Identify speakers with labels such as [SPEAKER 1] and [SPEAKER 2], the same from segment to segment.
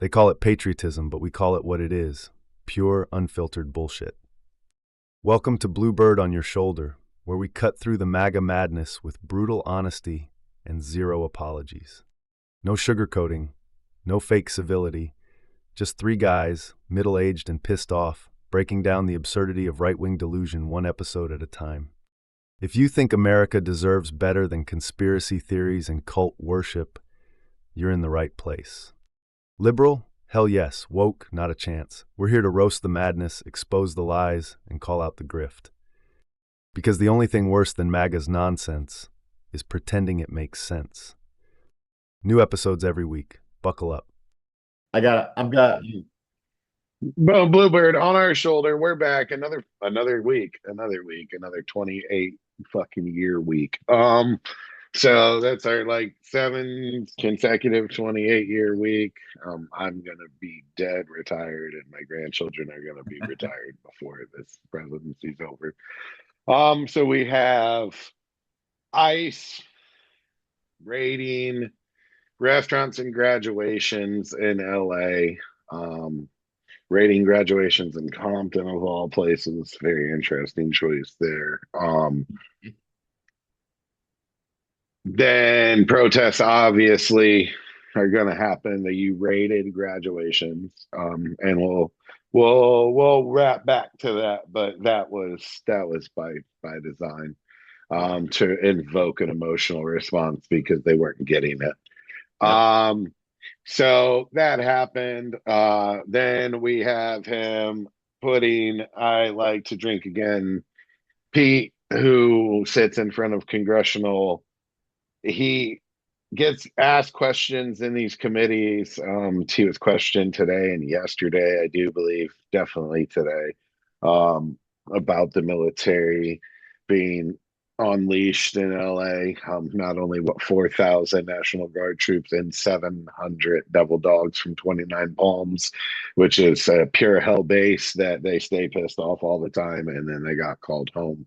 [SPEAKER 1] They call it patriotism, but we call it what it is: pure, unfiltered bullshit. Welcome to Bluebird on your shoulder, where we cut through the MAGA madness with brutal honesty and zero apologies. No sugarcoating, no fake civility, just three guys, middle-aged and pissed off, breaking down the absurdity of right-wing delusion one episode at a time. If you think America deserves better than conspiracy theories and cult worship, you're in the right place. Liberal? Hell yes. Woke? Not a chance. We're here to roast the madness, expose the lies, and call out the grift. Because the only thing worse than MAGA's nonsense is pretending it makes sense. New episodes every week. Buckle up.
[SPEAKER 2] I've got Boom Bluebird on our shoulder. We're back another week, another 28 fucking year week. So that's our like seven consecutive 28-year week. I'm gonna be dead retired, and my grandchildren are gonna be retired before this presidency's over. So we have ICE rating restaurants and graduations in LA. Rating graduations in Compton of all places. Very interesting choice there. Then protests obviously are going to happen. The U-rated graduations, and we'll wrap back to that. But that was by design, to invoke an emotional response because they weren't getting it.
[SPEAKER 1] Yep.
[SPEAKER 2] So that happened. Then we have him putting I like to drink again. Pete, who sits in front of congressional, he gets asked questions in these committees. He was questioned today and yesterday, I do believe, definitely today, about the military being unleashed in LA. Not only 4,000 National Guard troops and 700 Devil Dogs from 29 Palms, which is a pure hell base that they stay pissed off all the time, and then they got called home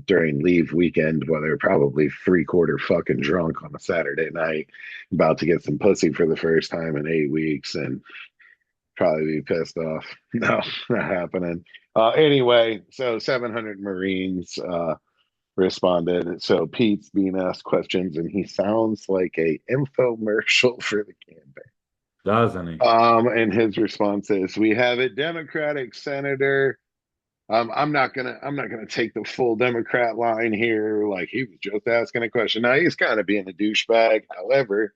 [SPEAKER 2] during leave weekend when they're probably three-quarter fucking drunk on a Saturday night, about to get some pussy for the first time in 8 weeks and probably be pissed off. No, not happening. Anyway, so 700 Marines responded. So Pete's being asked questions, and he sounds like a infomercial for the campaign.
[SPEAKER 3] Doesn't he?
[SPEAKER 2] And his response is, "We have a Democratic senator. I'm not gonna take the full Democrat line here. Like, he was just asking a question. Now he's kind of being a douchebag. However,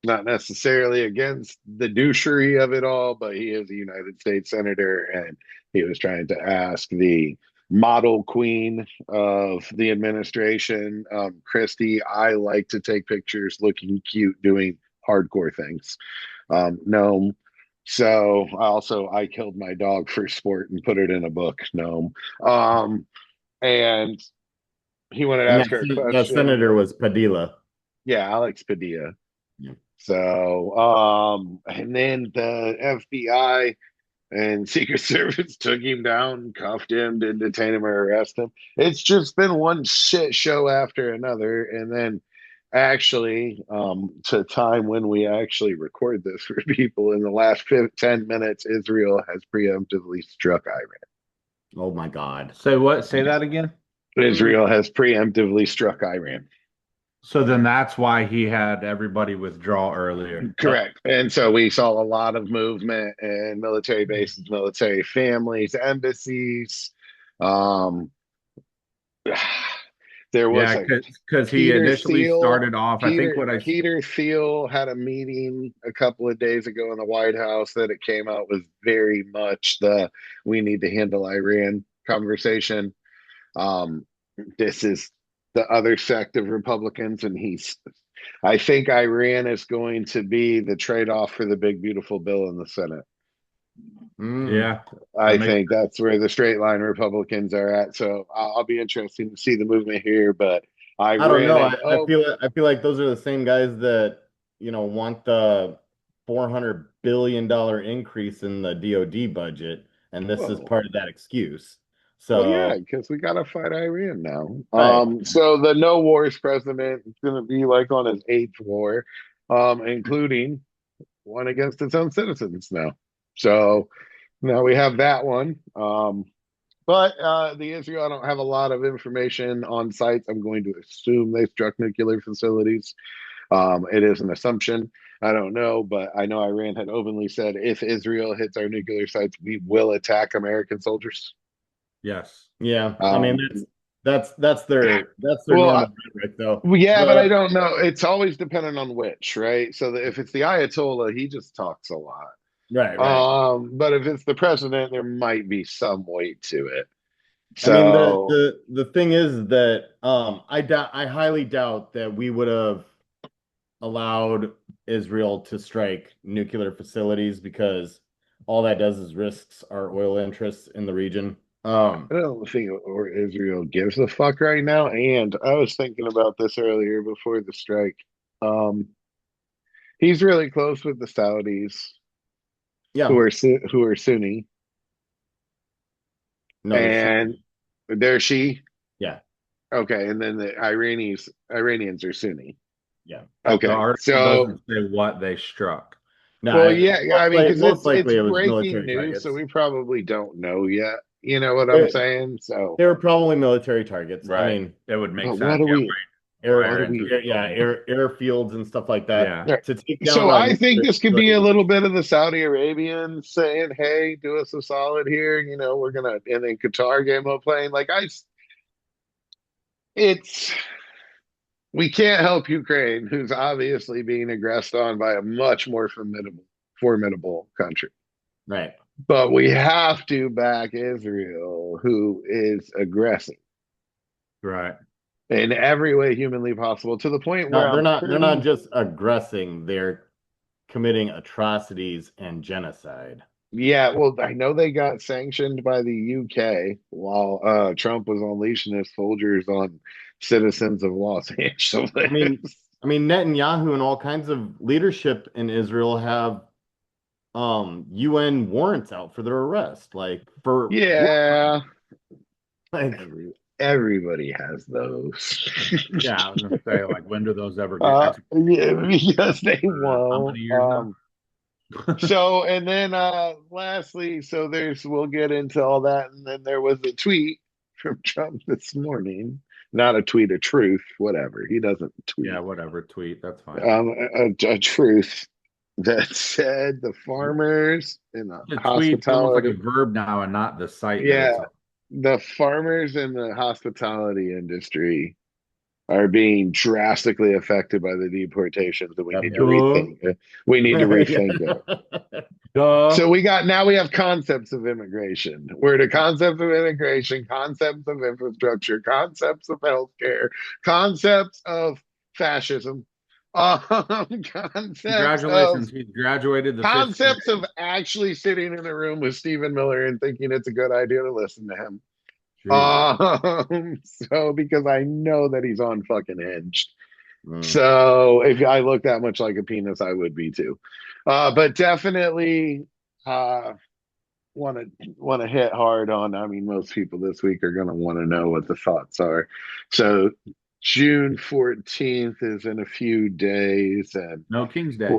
[SPEAKER 2] not necessarily against the douchery of it all, but he is a United States senator, and he was trying to ask the model queen of the administration, Christie. I like to take pictures looking cute doing hardcore things. No. So also, I killed my dog for sport and put it in a book. No. And he wanted to
[SPEAKER 3] And
[SPEAKER 2] ask her a
[SPEAKER 3] that
[SPEAKER 2] question.
[SPEAKER 3] senator was Padilla.
[SPEAKER 2] Yeah, Alex Padilla.
[SPEAKER 3] Yeah.
[SPEAKER 2] So, and then the FBI and Secret Service took him down, cuffed him, didn't detain him or arrest him. It's just been one shit show after another. And then actually, to time when we actually record this for people, in the last 10 minutes, Israel has preemptively struck Iran.
[SPEAKER 3] Oh my God. So what? Say that again.
[SPEAKER 2] Israel has preemptively struck Iran.
[SPEAKER 3] So then that's why he had everybody withdraw earlier.
[SPEAKER 2] Correct. And so we saw a lot of movement in military bases, military families, embassies. Um, there was
[SPEAKER 3] Yeah,
[SPEAKER 2] a
[SPEAKER 3] because he
[SPEAKER 2] Peter
[SPEAKER 3] initially
[SPEAKER 2] Thiel.
[SPEAKER 3] started off. I think
[SPEAKER 2] Peter
[SPEAKER 3] what I
[SPEAKER 2] Peter Thiel had a meeting a couple of days ago in the White House that it came out was very much the "we need to handle Iran" conversation. Um, this is the other sect of Republicans, and I think Iran is going to be the trade-off for the big beautiful bill in the Senate.
[SPEAKER 3] yeah, that
[SPEAKER 2] I
[SPEAKER 3] makes
[SPEAKER 2] think that's where the straight line Republicans are at. So I'll be interested to see the movement here. But
[SPEAKER 3] I don't
[SPEAKER 2] Iran
[SPEAKER 3] know.
[SPEAKER 2] and
[SPEAKER 3] I feel like those are the same guys that, want the $400 billion increase in the DoD budget, and this is
[SPEAKER 2] whoa.
[SPEAKER 3] part of that excuse.
[SPEAKER 2] Well, yeah,
[SPEAKER 3] So,
[SPEAKER 2] because we got to fight Iran now.
[SPEAKER 3] right.
[SPEAKER 2] So the no wars president is going to be like on his eighth war, including one against its own citizens now. So now we have that one. But the Israel, I don't have a lot of information on sites. I'm going to assume they struck nuclear facilities. It is an assumption. I don't know, but I know Iran had openly said if Israel hits our nuclear sites, we will attack American soldiers.
[SPEAKER 4] Yes.
[SPEAKER 3] Yeah, I mean
[SPEAKER 2] Um,
[SPEAKER 3] that's their
[SPEAKER 2] well,
[SPEAKER 3] normal rhetoric, though.
[SPEAKER 2] yeah, but I
[SPEAKER 3] The
[SPEAKER 2] don't know. It's always dependent on which, right? So if it's the Ayatollah, he just talks a lot.
[SPEAKER 3] right.
[SPEAKER 2] But if it's the president, there might be some weight to it.
[SPEAKER 3] I mean,
[SPEAKER 2] So
[SPEAKER 3] the thing is that I highly doubt that we would have allowed Israel to strike nuclear facilities because all that does is risks our oil interests in the region.
[SPEAKER 2] I don't think or Israel gives a fuck right now. And I was thinking about this earlier before the strike. Um, he's really close with the Saudis,
[SPEAKER 3] Yeah,
[SPEAKER 2] who are Sunni,
[SPEAKER 3] no, they're
[SPEAKER 2] and
[SPEAKER 3] Shiite.
[SPEAKER 2] they're Shi.
[SPEAKER 3] Yeah,
[SPEAKER 2] Okay, and then the Iranians are Sunni.
[SPEAKER 3] yeah.
[SPEAKER 4] The
[SPEAKER 2] Okay,
[SPEAKER 4] article
[SPEAKER 2] so
[SPEAKER 4] doesn't say what they struck.
[SPEAKER 3] No,
[SPEAKER 2] well, yeah, I mean, because
[SPEAKER 3] most
[SPEAKER 2] it's
[SPEAKER 3] likely it was
[SPEAKER 2] breaking
[SPEAKER 3] military
[SPEAKER 2] news, so
[SPEAKER 3] targets.
[SPEAKER 2] we probably don't know yet. You know what I'm
[SPEAKER 3] They,
[SPEAKER 2] saying? So,
[SPEAKER 3] they were probably military targets. I
[SPEAKER 4] Right.
[SPEAKER 3] mean,
[SPEAKER 4] It would make
[SPEAKER 2] but what
[SPEAKER 4] sense.
[SPEAKER 2] do
[SPEAKER 4] Yeah,
[SPEAKER 2] we?
[SPEAKER 3] air,
[SPEAKER 2] What do
[SPEAKER 4] fire into
[SPEAKER 2] we?
[SPEAKER 4] the
[SPEAKER 3] yeah,
[SPEAKER 4] building.
[SPEAKER 3] airfields and stuff like that
[SPEAKER 4] Yeah.
[SPEAKER 2] Yeah.
[SPEAKER 3] to take down
[SPEAKER 2] So
[SPEAKER 3] a
[SPEAKER 2] I think
[SPEAKER 3] nuclear
[SPEAKER 2] this could be a
[SPEAKER 3] facility.
[SPEAKER 2] little bit of the Saudi Arabians saying, "Hey, do us a solid here." You know, we're gonna, and then Qatar game up playing like it's we can't help Ukraine, who's obviously being aggressed on by a much more formidable country.
[SPEAKER 3] Right.
[SPEAKER 2] But we have to back Israel, who is aggressing
[SPEAKER 4] Right.
[SPEAKER 2] in every way humanly possible, to the point where
[SPEAKER 3] No,
[SPEAKER 2] I'm
[SPEAKER 3] they're not
[SPEAKER 2] pretty.
[SPEAKER 3] just aggressing, they're committing atrocities and genocide.
[SPEAKER 2] Yeah, well, I know they got sanctioned by the UK while Trump was unleashing his soldiers on citizens of Los Angeles.
[SPEAKER 3] I mean, Netanyahu and all kinds of leadership in Israel have UN warrants out for their arrest, like for war
[SPEAKER 2] Yeah,
[SPEAKER 3] crimes. Like,
[SPEAKER 2] everybody has those.
[SPEAKER 4] Yeah, I was gonna say, like, when do those ever get executed?
[SPEAKER 2] Yeah, because they
[SPEAKER 4] How
[SPEAKER 2] won't.
[SPEAKER 4] many years ago?
[SPEAKER 2] So and then lastly, so we'll get into all that, and then there was a tweet from Trump this morning. Not a tweet of truth, whatever. He doesn't
[SPEAKER 4] Yeah,
[SPEAKER 2] tweet.
[SPEAKER 4] whatever. Tweet. That's fine.
[SPEAKER 2] A truth that said the farmers in the
[SPEAKER 4] The tweet's almost like a
[SPEAKER 2] hospitality,
[SPEAKER 4] verb now and not the site that
[SPEAKER 2] yeah,
[SPEAKER 4] it's on.
[SPEAKER 2] the farmers in the hospitality industry are being drastically affected by the deportations, and we
[SPEAKER 3] yep,
[SPEAKER 2] need to
[SPEAKER 3] yep.
[SPEAKER 2] rethink it. We need to rethink it.
[SPEAKER 4] Duh.
[SPEAKER 2] So now we have concepts of immigration. We're to concepts of integration, concepts of infrastructure, concepts of healthcare, concepts of fascism, concepts of
[SPEAKER 4] Congratulations, he's graduated the fifth
[SPEAKER 2] concepts of
[SPEAKER 4] grade.
[SPEAKER 2] actually sitting in a room with Stephen Miller and thinking it's a good idea to listen to him.
[SPEAKER 4] Jesus.
[SPEAKER 2] So because I know that he's on fucking Hinge.
[SPEAKER 3] Mm.
[SPEAKER 2] So if I look that much like a penis, I would be too. But definitely want to hit hard on. I mean, most people this week are going to want to know what the thoughts are. So June 14th is in a few days, and
[SPEAKER 4] No King's Day.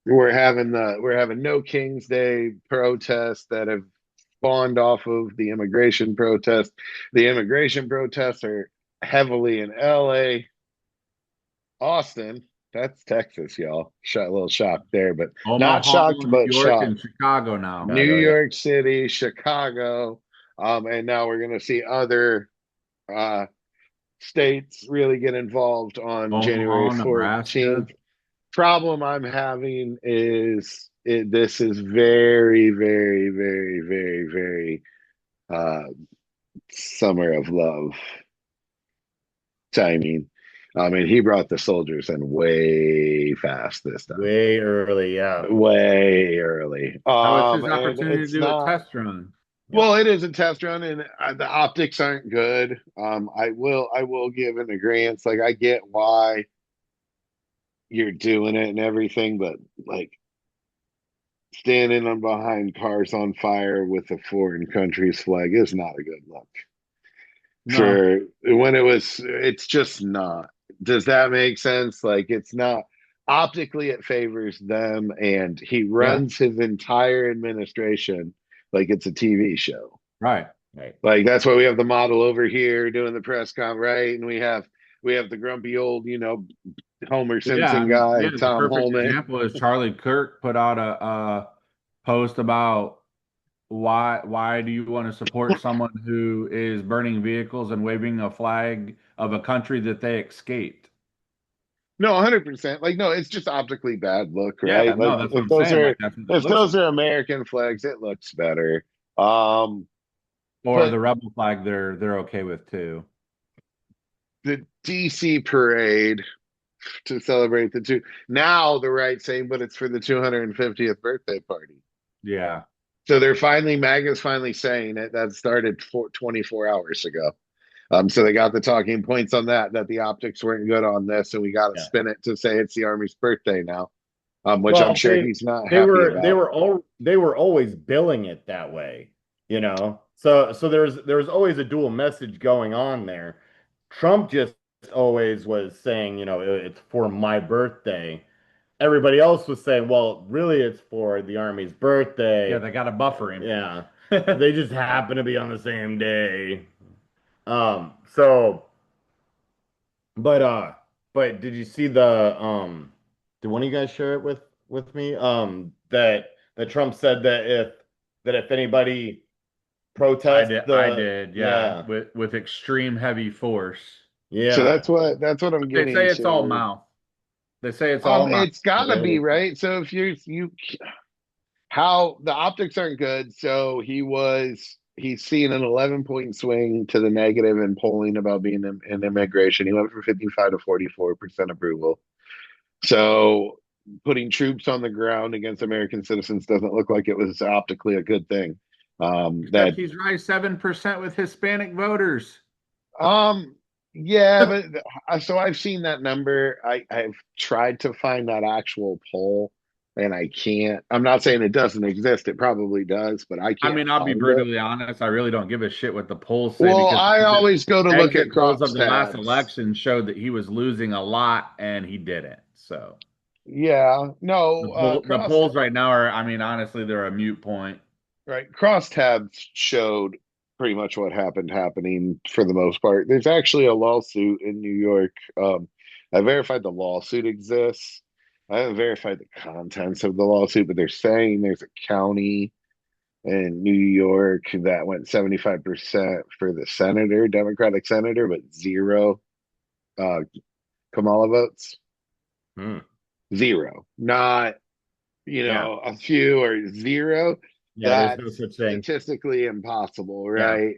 [SPEAKER 2] we're having no King's Day protests that have spawned off of the immigration protest. The immigration protests are heavily in LA, Austin. That's Texas, y'all. A little shocked there, but not
[SPEAKER 4] Omaha,
[SPEAKER 2] shocked,
[SPEAKER 4] New
[SPEAKER 2] but
[SPEAKER 4] York,
[SPEAKER 2] shocked.
[SPEAKER 4] and Chicago now.
[SPEAKER 2] New
[SPEAKER 3] Chicago, yeah.
[SPEAKER 2] York City, Chicago, and now we're going to see other uh, states really get involved on January
[SPEAKER 4] Omaha, Nebraska.
[SPEAKER 2] 14th. Problem I'm having is this is very, very, very, very, very uh, summer of love timing. I mean, he brought the soldiers in way fast this time,
[SPEAKER 3] Way early, yeah.
[SPEAKER 2] way early.
[SPEAKER 4] Now it's his
[SPEAKER 2] And
[SPEAKER 4] opportunity to
[SPEAKER 2] it's
[SPEAKER 4] do a
[SPEAKER 2] not.
[SPEAKER 4] test run.
[SPEAKER 2] Well, it is a test run, and the optics aren't good. I will give an agreement. Like I get why you're doing it and everything, but like standing on behind cars on fire with a foreign country's flag is not a good look.
[SPEAKER 4] No.
[SPEAKER 2] For when it's just not. Does that make sense? Like it's not. optically it favors them, and he
[SPEAKER 4] Yeah,
[SPEAKER 2] runs his entire administration like it's a TV show.
[SPEAKER 4] right.
[SPEAKER 3] Right.
[SPEAKER 2] Like that's why we have the model over here doing the press con, right? And we have the grumpy old, Homer
[SPEAKER 4] Yeah, I
[SPEAKER 2] Simpson
[SPEAKER 4] mean,
[SPEAKER 2] guy,
[SPEAKER 4] yeah, the
[SPEAKER 2] Tom
[SPEAKER 4] perfect
[SPEAKER 2] Holman.
[SPEAKER 4] example is Charlie Kirk put out a post about why do you want to support someone who is burning vehicles and waving a flag of a country that they escaped?
[SPEAKER 2] No, 100%. Like, no, it's just optically bad look,
[SPEAKER 4] Yeah,
[SPEAKER 2] right?
[SPEAKER 4] no,
[SPEAKER 2] Like,
[SPEAKER 4] that's what I'm saying. Like that's what it
[SPEAKER 2] if
[SPEAKER 4] looks
[SPEAKER 2] those
[SPEAKER 4] like.
[SPEAKER 2] are American flags, it looks better. Um,
[SPEAKER 4] Or
[SPEAKER 2] but
[SPEAKER 4] the rebel flag they're okay with too.
[SPEAKER 2] the DC parade to celebrate now the right saying, but it's for the 250th birthday party.
[SPEAKER 4] Yeah.
[SPEAKER 2] So MAGA's finally saying it. That started 24 hours ago. So they got the talking points on that the optics weren't good on this, and we got to
[SPEAKER 3] Yeah.
[SPEAKER 2] spin it to say it's the Army's birthday now, which I'm
[SPEAKER 3] Well,
[SPEAKER 2] sure he's not
[SPEAKER 3] they
[SPEAKER 2] happy
[SPEAKER 3] were
[SPEAKER 2] about.
[SPEAKER 3] they were always billing it that way, you know. So there was always a dual message going on there. Trump just always was saying, it's for my birthday. Everybody else was saying, well, really it's for the Army's
[SPEAKER 4] Yeah,
[SPEAKER 3] birthday.
[SPEAKER 4] they got to buffer him.
[SPEAKER 3] Yeah. They just happen to be on the same day. So but did you see did one of you guys share it with me? That Trump said that if anybody protests
[SPEAKER 4] I
[SPEAKER 3] the
[SPEAKER 4] did, yeah,
[SPEAKER 3] yeah,
[SPEAKER 4] with extreme heavy force.
[SPEAKER 2] So
[SPEAKER 3] yeah,
[SPEAKER 2] that's what I'm
[SPEAKER 4] They
[SPEAKER 2] getting
[SPEAKER 4] say it's all
[SPEAKER 2] to.
[SPEAKER 4] mouth. They say it's all mouth.
[SPEAKER 2] It's gotta be
[SPEAKER 3] really,
[SPEAKER 2] right. So if you how the optics aren't good, so he's seeing an 11-point swing to the negative in polling about being in immigration. He went from 55 to 44% approval. So putting troops on the ground against American citizens doesn't look like it was optically a good thing.
[SPEAKER 4] Except
[SPEAKER 2] That
[SPEAKER 4] he's right 7% with Hispanic voters.
[SPEAKER 2] um yeah, but so I've seen that number. I've tried to find that actual poll, and I can't. I'm not saying it doesn't exist. It probably does, but I
[SPEAKER 4] I
[SPEAKER 2] can't
[SPEAKER 4] mean, I'll be
[SPEAKER 2] find it.
[SPEAKER 4] brutally honest. I really don't give a shit what the polls say
[SPEAKER 2] Well,
[SPEAKER 4] because
[SPEAKER 2] I always go to look at
[SPEAKER 4] exit polls of the last
[SPEAKER 2] crosstabs.
[SPEAKER 4] election showed that he was losing a lot and he didn't. So
[SPEAKER 2] Yeah, no,
[SPEAKER 4] the polls right now are, I mean, honestly, they're a mute point.
[SPEAKER 2] right. Crosstabs showed pretty much what happening for the most part. There's actually a lawsuit in New York. I verified the lawsuit exists. I haven't verified the contents of the lawsuit, but they're saying there's a county in New York that went 75% for the senator, Democratic senator, but zero uh, Kamala votes.
[SPEAKER 3] hmm,
[SPEAKER 2] Zero. Not,
[SPEAKER 3] yeah,
[SPEAKER 2] a few or zero.
[SPEAKER 3] yeah. There's no
[SPEAKER 2] That's
[SPEAKER 3] such thing.
[SPEAKER 2] statistically impossible,
[SPEAKER 3] Yeah,
[SPEAKER 2] right?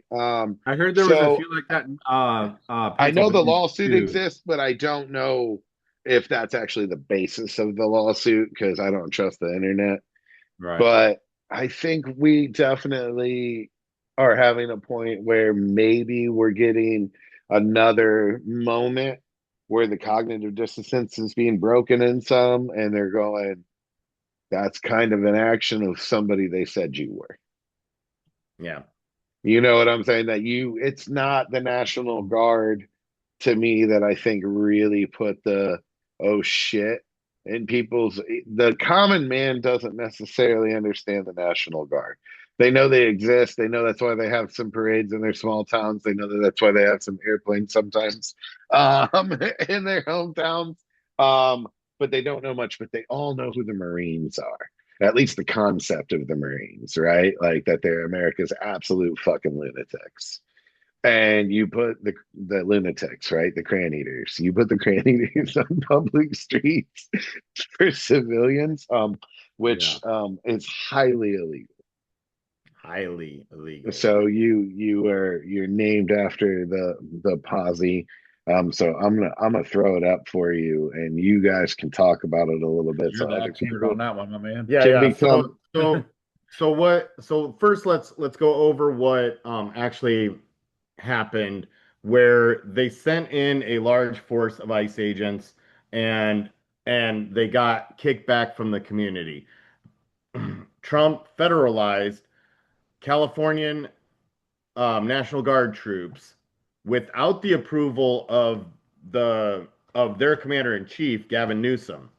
[SPEAKER 4] I heard there was a
[SPEAKER 2] So
[SPEAKER 4] few like that in
[SPEAKER 2] I know the
[SPEAKER 4] Pennsylvania
[SPEAKER 2] lawsuit
[SPEAKER 4] too.
[SPEAKER 2] exists, but I don't know if that's actually the basis of the lawsuit because I don't trust the internet.
[SPEAKER 4] Right.
[SPEAKER 2] But I think we definitely are having a point where maybe we're getting another moment where the cognitive dissonance is being broken in some, and they're going, that's kind of an action of somebody they said you were.
[SPEAKER 3] yeah,
[SPEAKER 2] You know what I'm saying? It's not the National Guard to me that I think really put the oh shit in the common man doesn't necessarily understand the National Guard. They know they exist. They know that's why they have some parades in their small towns. They know that's why they have some airplanes sometimes in their hometowns. Um, but they don't know much, but they all know who the Marines are. At least the concept of the Marines, right? Like that they're America's absolute fucking lunatics. And you put the lunatics, right? The crayon eaters. You put the crayon eaters on public streets for civilians,
[SPEAKER 3] yeah.
[SPEAKER 2] which is highly illegal.
[SPEAKER 3] Highly illegal.
[SPEAKER 2] So you're named after the posse. So I'm gonna throw it up for you, and you guys can talk about it a little bit,
[SPEAKER 4] You're
[SPEAKER 2] so
[SPEAKER 4] the
[SPEAKER 2] other
[SPEAKER 4] expert
[SPEAKER 2] people
[SPEAKER 4] on that one, my man.
[SPEAKER 3] Yeah,
[SPEAKER 2] can
[SPEAKER 3] yeah.
[SPEAKER 2] become.
[SPEAKER 3] So first let's go over what actually happened where they sent in a large force of ICE agents and and they got kickback from the community. Trump federalized Californian National Guard troops without the approval of their commander in chief, Gavin Newsom.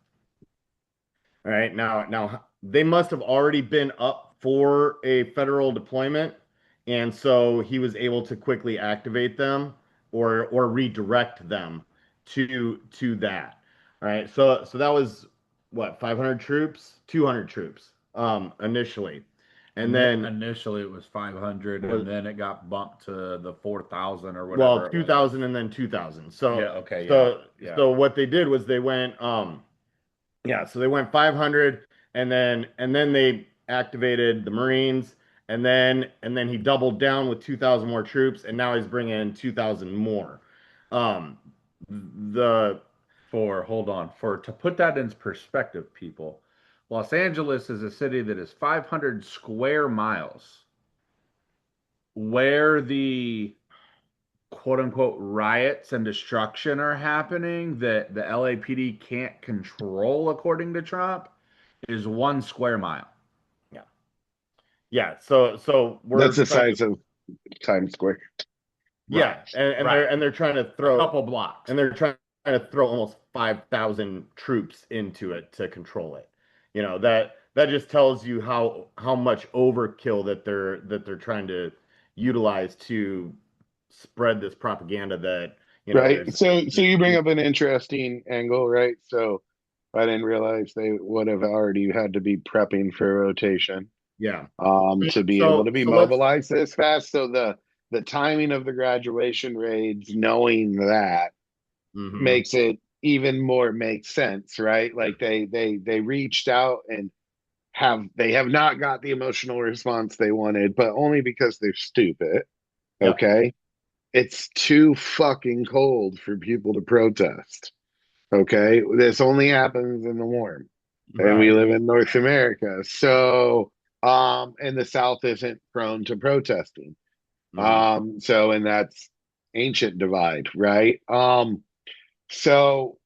[SPEAKER 3] All right, now they must have already been up for a federal deployment, and so he was able to quickly activate them or redirect them to that. All right, so that was what, 500 troops, 200 troops initially, and then
[SPEAKER 4] Initially, it was 500,
[SPEAKER 3] was
[SPEAKER 4] and then it got bumped to the 4,000 or
[SPEAKER 3] well
[SPEAKER 4] whatever it
[SPEAKER 3] 2000
[SPEAKER 4] was.
[SPEAKER 3] and then 2000.
[SPEAKER 4] Yeah.
[SPEAKER 3] So
[SPEAKER 4] Okay. Yeah.
[SPEAKER 3] so
[SPEAKER 4] Yeah.
[SPEAKER 3] so what they did was they went yeah, so they went 500 and then they activated the Marines and then he doubled down with 2000 more troops and now he's bringing in 2000 more. Um the
[SPEAKER 4] Hold on, to put that in perspective, people, Los Angeles is a city that is 500 square miles. Where the quote unquote riots and destruction are happening that the LAPD can't control, according to Trump, is 1 square mile.
[SPEAKER 3] yeah. Yeah, so
[SPEAKER 2] That's
[SPEAKER 3] we're
[SPEAKER 2] the
[SPEAKER 3] trying to
[SPEAKER 2] size of Times Square.
[SPEAKER 4] Right.
[SPEAKER 3] yeah, and
[SPEAKER 4] Right.
[SPEAKER 3] they're trying to
[SPEAKER 4] A
[SPEAKER 3] throw
[SPEAKER 4] couple blocks.
[SPEAKER 3] and they're trying to throw almost 5,000 troops into it to control it. That just tells you how much overkill that they're trying to utilize to spread this propaganda that,
[SPEAKER 2] Right.
[SPEAKER 3] there's
[SPEAKER 2] So you bring up an interesting angle, right? So I didn't realize they would have already had to be prepping for rotation
[SPEAKER 3] yeah.
[SPEAKER 2] to be able to
[SPEAKER 3] So
[SPEAKER 2] be
[SPEAKER 3] so let's
[SPEAKER 2] mobilized this fast. So the timing of the graduation raids, knowing that
[SPEAKER 3] mhm.
[SPEAKER 2] makes it even more make sense, right? Like they reached out and have not got the emotional response they wanted, but only because they're stupid.
[SPEAKER 3] Yep.
[SPEAKER 2] Okay. It's too fucking cold for people to protest. Okay. This only happens in the warm. And we
[SPEAKER 3] Right.
[SPEAKER 2] live in North America. So and the South isn't prone to protesting.
[SPEAKER 3] Mhm.
[SPEAKER 2] So and that's ancient divide, right? So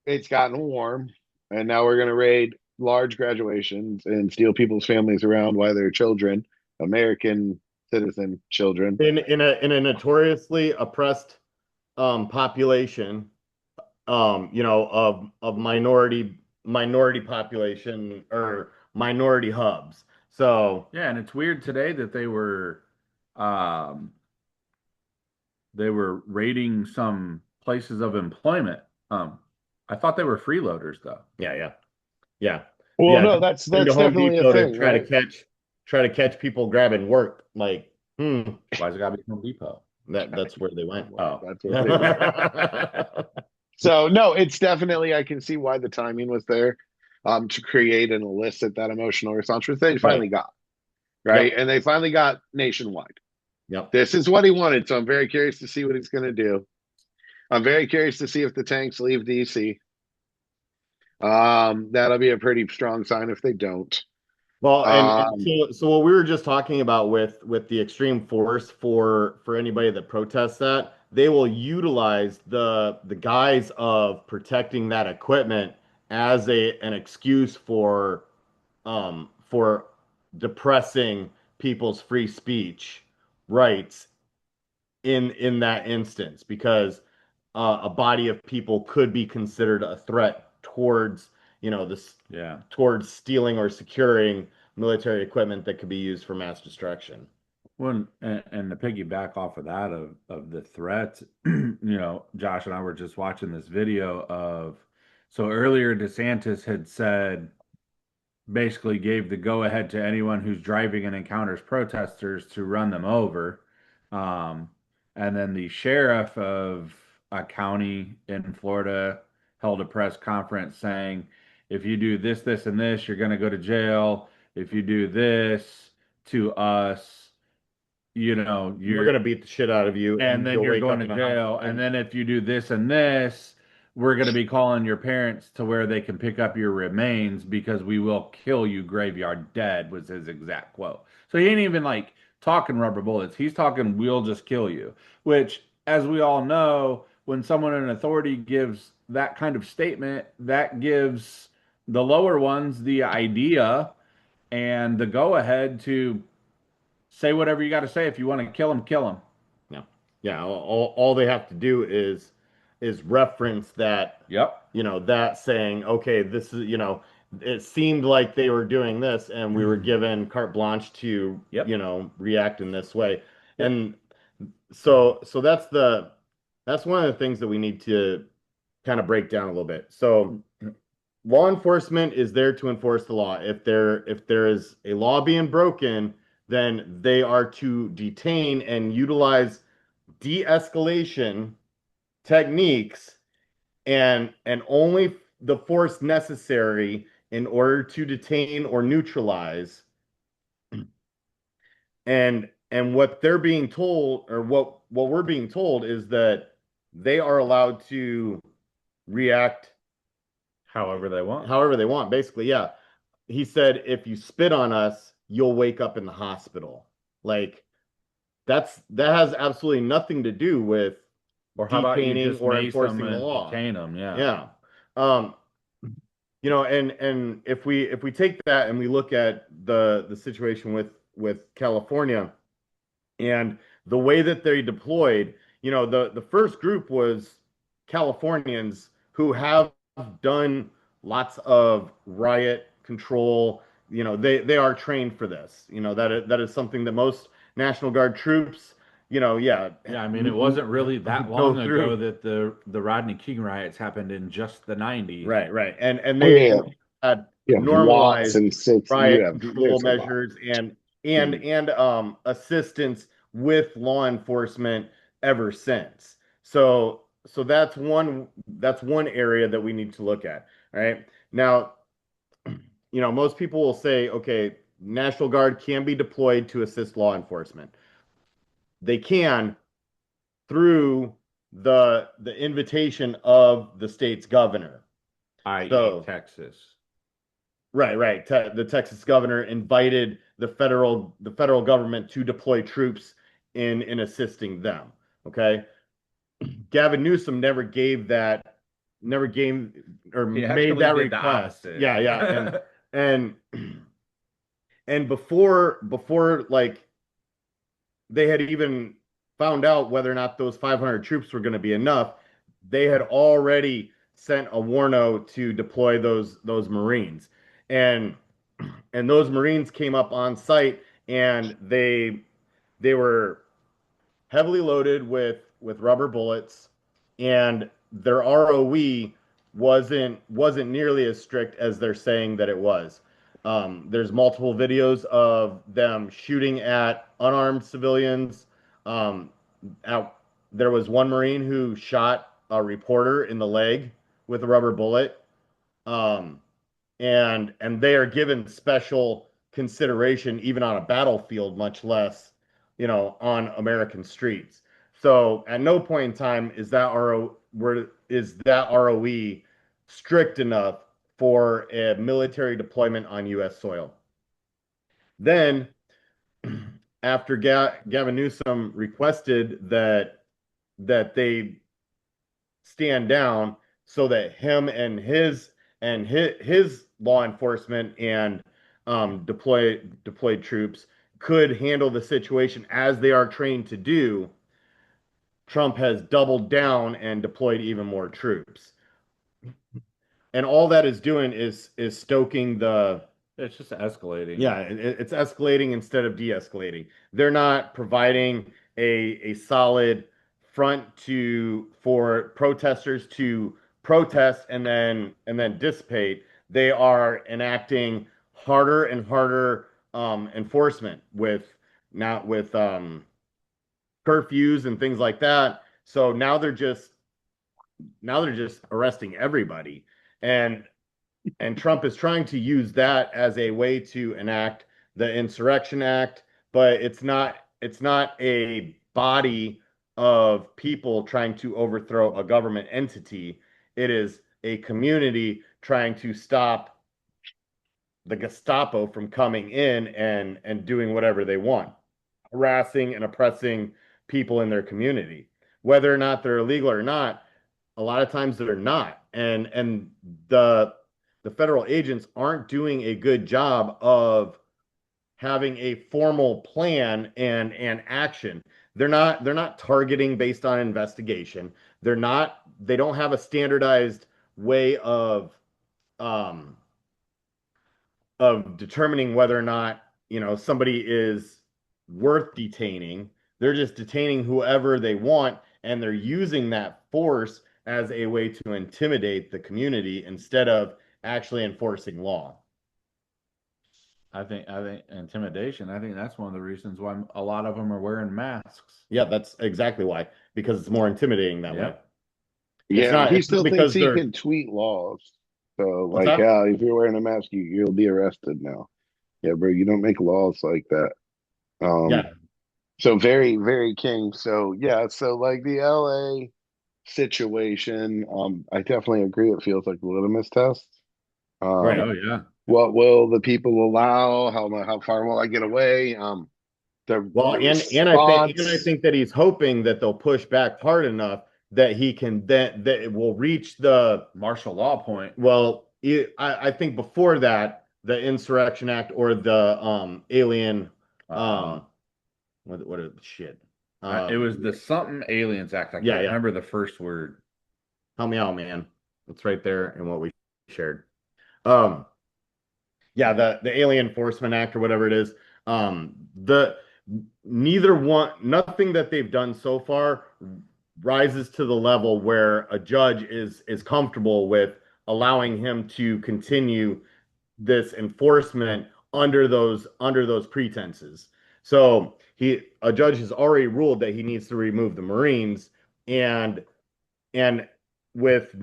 [SPEAKER 2] it's gotten warm, and now we're gonna raid large graduations and steal people's families around while they're children, American citizen children.
[SPEAKER 3] In a notoriously oppressed population, of minority population or minority hubs. So
[SPEAKER 4] Yeah, and it's weird today that um they were raiding some places of employment. Um I thought they were freeloaders though.
[SPEAKER 3] yeah, yeah, yeah,
[SPEAKER 2] Well,
[SPEAKER 3] yeah.
[SPEAKER 2] no,
[SPEAKER 3] Just into
[SPEAKER 2] that's
[SPEAKER 3] Home
[SPEAKER 2] definitely a
[SPEAKER 3] Depot to
[SPEAKER 2] thing, right?
[SPEAKER 3] try to catch people grabbing work. Like,
[SPEAKER 4] Why's it gotta be Home Depot?
[SPEAKER 3] that's where they went.
[SPEAKER 4] Oh.
[SPEAKER 2] That's what they went. So no, it's definitely I can see why the timing was there, to create and elicit that emotional response, which they
[SPEAKER 3] Right.
[SPEAKER 2] finally got, right?
[SPEAKER 3] Yep.
[SPEAKER 2] And they finally got nationwide.
[SPEAKER 3] Yep.
[SPEAKER 2] This is what he wanted, so I'm very curious to see what he's going to do. I'm very curious to see if the tanks leave DC. That'll be a pretty strong sign if they don't.
[SPEAKER 3] Well, and
[SPEAKER 2] Um,
[SPEAKER 3] so what we were just talking about with the extreme force for anybody that protests that, they will utilize the guise of protecting that equipment as an excuse for depressing people's free speech rights in that instance because a body of people could be considered a threat towards this
[SPEAKER 4] Yeah.
[SPEAKER 3] towards stealing or securing military equipment that could be used for mass destruction.
[SPEAKER 4] Well, and to piggyback off of that of the threat, Josh and I were just watching this video of so earlier DeSantis had said basically gave the go ahead to anyone who's driving and encounters protesters to run them over. Um, and then the sheriff of a county in Florida held a press conference saying, if you do this, this, and this, you're going to go to jail. If you do this to us,
[SPEAKER 3] We're
[SPEAKER 4] you're
[SPEAKER 3] gonna beat the shit out of you,
[SPEAKER 4] and
[SPEAKER 3] and
[SPEAKER 4] then
[SPEAKER 3] you'll
[SPEAKER 4] you're
[SPEAKER 3] wake
[SPEAKER 4] going
[SPEAKER 3] up
[SPEAKER 4] to
[SPEAKER 3] in a house.
[SPEAKER 4] jail. And
[SPEAKER 3] And
[SPEAKER 4] then if you do this and this, we're going to be calling your parents to where they can pick up your remains because we will kill you graveyard dead, was his exact quote. So he ain't even like talking rubber bullets. He's talking, we'll just kill you, which, as we all know, when someone in authority gives that kind of statement, that gives the lower ones the idea and the go ahead to say whatever you got to say. If you want to kill him, kill him.
[SPEAKER 3] yeah, yeah, all they have to do is reference that
[SPEAKER 4] Yep.
[SPEAKER 3] that saying, okay, this is it seemed like they were doing this, and we were given carte blanche to,
[SPEAKER 5] Yep.
[SPEAKER 3] react in this way.
[SPEAKER 5] Yep.
[SPEAKER 3] And so that's one of the things that we need to kind of break down a little bit. So law enforcement is there to enforce the law. If there is a law being broken, then they are to detain and utilize de-escalation techniques and only the force necessary in order to detain or neutralize. And what they're being told, or what we're being told, is that they are allowed to react
[SPEAKER 5] However they want.
[SPEAKER 3] however they want, basically. Yeah. He said, if you spit on us, you'll wake up in the hospital. Like, that has absolutely nothing to do with
[SPEAKER 5] Or how about you
[SPEAKER 3] detaining
[SPEAKER 5] just
[SPEAKER 3] or
[SPEAKER 5] mace
[SPEAKER 3] enforcing
[SPEAKER 5] them
[SPEAKER 3] the
[SPEAKER 5] and
[SPEAKER 3] law.
[SPEAKER 5] detain them? Yeah.
[SPEAKER 3] Yeah. And if we take that and we look at the situation with California and the way that they deployed, the first group was Californians who have done lots of riot control. They are trained for this. That is something that most National Guard troops,
[SPEAKER 5] Yeah, I mean, it wasn't really that
[SPEAKER 3] go
[SPEAKER 5] long ago
[SPEAKER 3] through.
[SPEAKER 5] that the Rodney King riots happened in just the 90s.
[SPEAKER 3] Right. And
[SPEAKER 2] Oh,
[SPEAKER 3] they
[SPEAKER 2] yeah.
[SPEAKER 3] had
[SPEAKER 2] You have lots
[SPEAKER 3] normalized
[SPEAKER 2] and six.
[SPEAKER 3] riot control
[SPEAKER 2] There's a lot.
[SPEAKER 3] measures and assistance with law enforcement ever since. So that's one area that we need to look at. All right. Now, most people will say, okay, National Guard can be deployed to assist law enforcement. They can, through the invitation of the state's governor.
[SPEAKER 5] i.e. Texas.
[SPEAKER 3] Right. The Texas governor invited the federal government to deploy troops in assisting them. Okay. Gavin Newsom never gave or
[SPEAKER 5] He
[SPEAKER 3] made
[SPEAKER 5] actually
[SPEAKER 3] that
[SPEAKER 5] did the
[SPEAKER 3] request.
[SPEAKER 5] opposite.
[SPEAKER 3] Yeah. And before like they had even found out whether or not those 500 troops were going to be enough, they had already sent a warno to deploy those Marines. And those Marines came up on site, and they were heavily loaded with rubber bullets, and their ROE wasn't nearly as strict as they're saying that it was. There's multiple videos of them shooting at unarmed civilians. Um, there was one Marine who shot a reporter in the leg with a rubber bullet. Um, and they are given special consideration even on a battlefield, much less, on American streets. So at no point in time is that ROE strict enough for a military deployment on U.S. soil. Then, after Gavin Newsom requested that they stand down so that him and his law enforcement and deployed troops could handle the situation as they are trained to do, Trump has doubled down and deployed even more troops. And all that is doing is stoking the
[SPEAKER 5] It's just escalating.
[SPEAKER 3] Yeah, it's escalating instead of de-escalating. They're not providing a solid front for protesters to protest and then dissipate. They are enacting harder and harder enforcement with curfews and things like that. So now they're just arresting everybody. And Trump is trying to use that as a way to enact the Insurrection Act, but it's not a body of people trying to overthrow a government entity. It is a community trying to stop the Gestapo from coming in and doing whatever they want, harassing and oppressing people in their community, whether or not they're illegal or not. A lot of times they're not, and the federal agents aren't doing a good job of having a formal plan and action. They're not targeting based on investigation. They don't have a standardized way of determining whether or not, somebody is worth detaining. They're just detaining whoever they want, and they're using that force as a way to intimidate the community instead of actually enforcing law.
[SPEAKER 5] I think intimidation. I think that's one of the reasons why a lot of them are wearing masks.
[SPEAKER 3] Yeah, that's exactly why, because it's more intimidating that way.
[SPEAKER 5] Yep.
[SPEAKER 3] It's
[SPEAKER 2] Yeah, he
[SPEAKER 3] it's
[SPEAKER 2] still
[SPEAKER 3] not
[SPEAKER 2] thinks
[SPEAKER 3] because
[SPEAKER 2] he
[SPEAKER 3] they're
[SPEAKER 2] can tweet laws. So,
[SPEAKER 3] what's
[SPEAKER 2] like,
[SPEAKER 3] that?
[SPEAKER 2] yeah, if you're wearing a mask, you'll be arrested now. Yeah, bro, you don't make laws like that.
[SPEAKER 3] Yeah,
[SPEAKER 2] So very, very king. So yeah, so like the LA situation, I definitely agree. It feels like a litmus test.
[SPEAKER 3] right.
[SPEAKER 2] Um,
[SPEAKER 5] Oh yeah.
[SPEAKER 2] what will the people allow? How far will I get away?
[SPEAKER 3] Well,
[SPEAKER 2] The
[SPEAKER 3] and I
[SPEAKER 2] response.
[SPEAKER 3] think that he's hoping that they'll push back hard enough that he can then that it will reach the
[SPEAKER 5] Martial law point.
[SPEAKER 3] well. I think before that, the Insurrection Act or the alien
[SPEAKER 5] Uh,
[SPEAKER 3] what is shit
[SPEAKER 5] it was the something aliens act. I
[SPEAKER 3] yeah,
[SPEAKER 5] can't
[SPEAKER 3] yeah.
[SPEAKER 5] remember the first word.
[SPEAKER 3] Help me out, man. It's right there in what we shared. Um, yeah, the Alien Enforcement Act or whatever it is. The neither one, nothing that they've done so far rises to the level where a judge is comfortable with allowing him to continue this enforcement under those pretenses. So a judge has already ruled that he needs to remove the Marines, and and with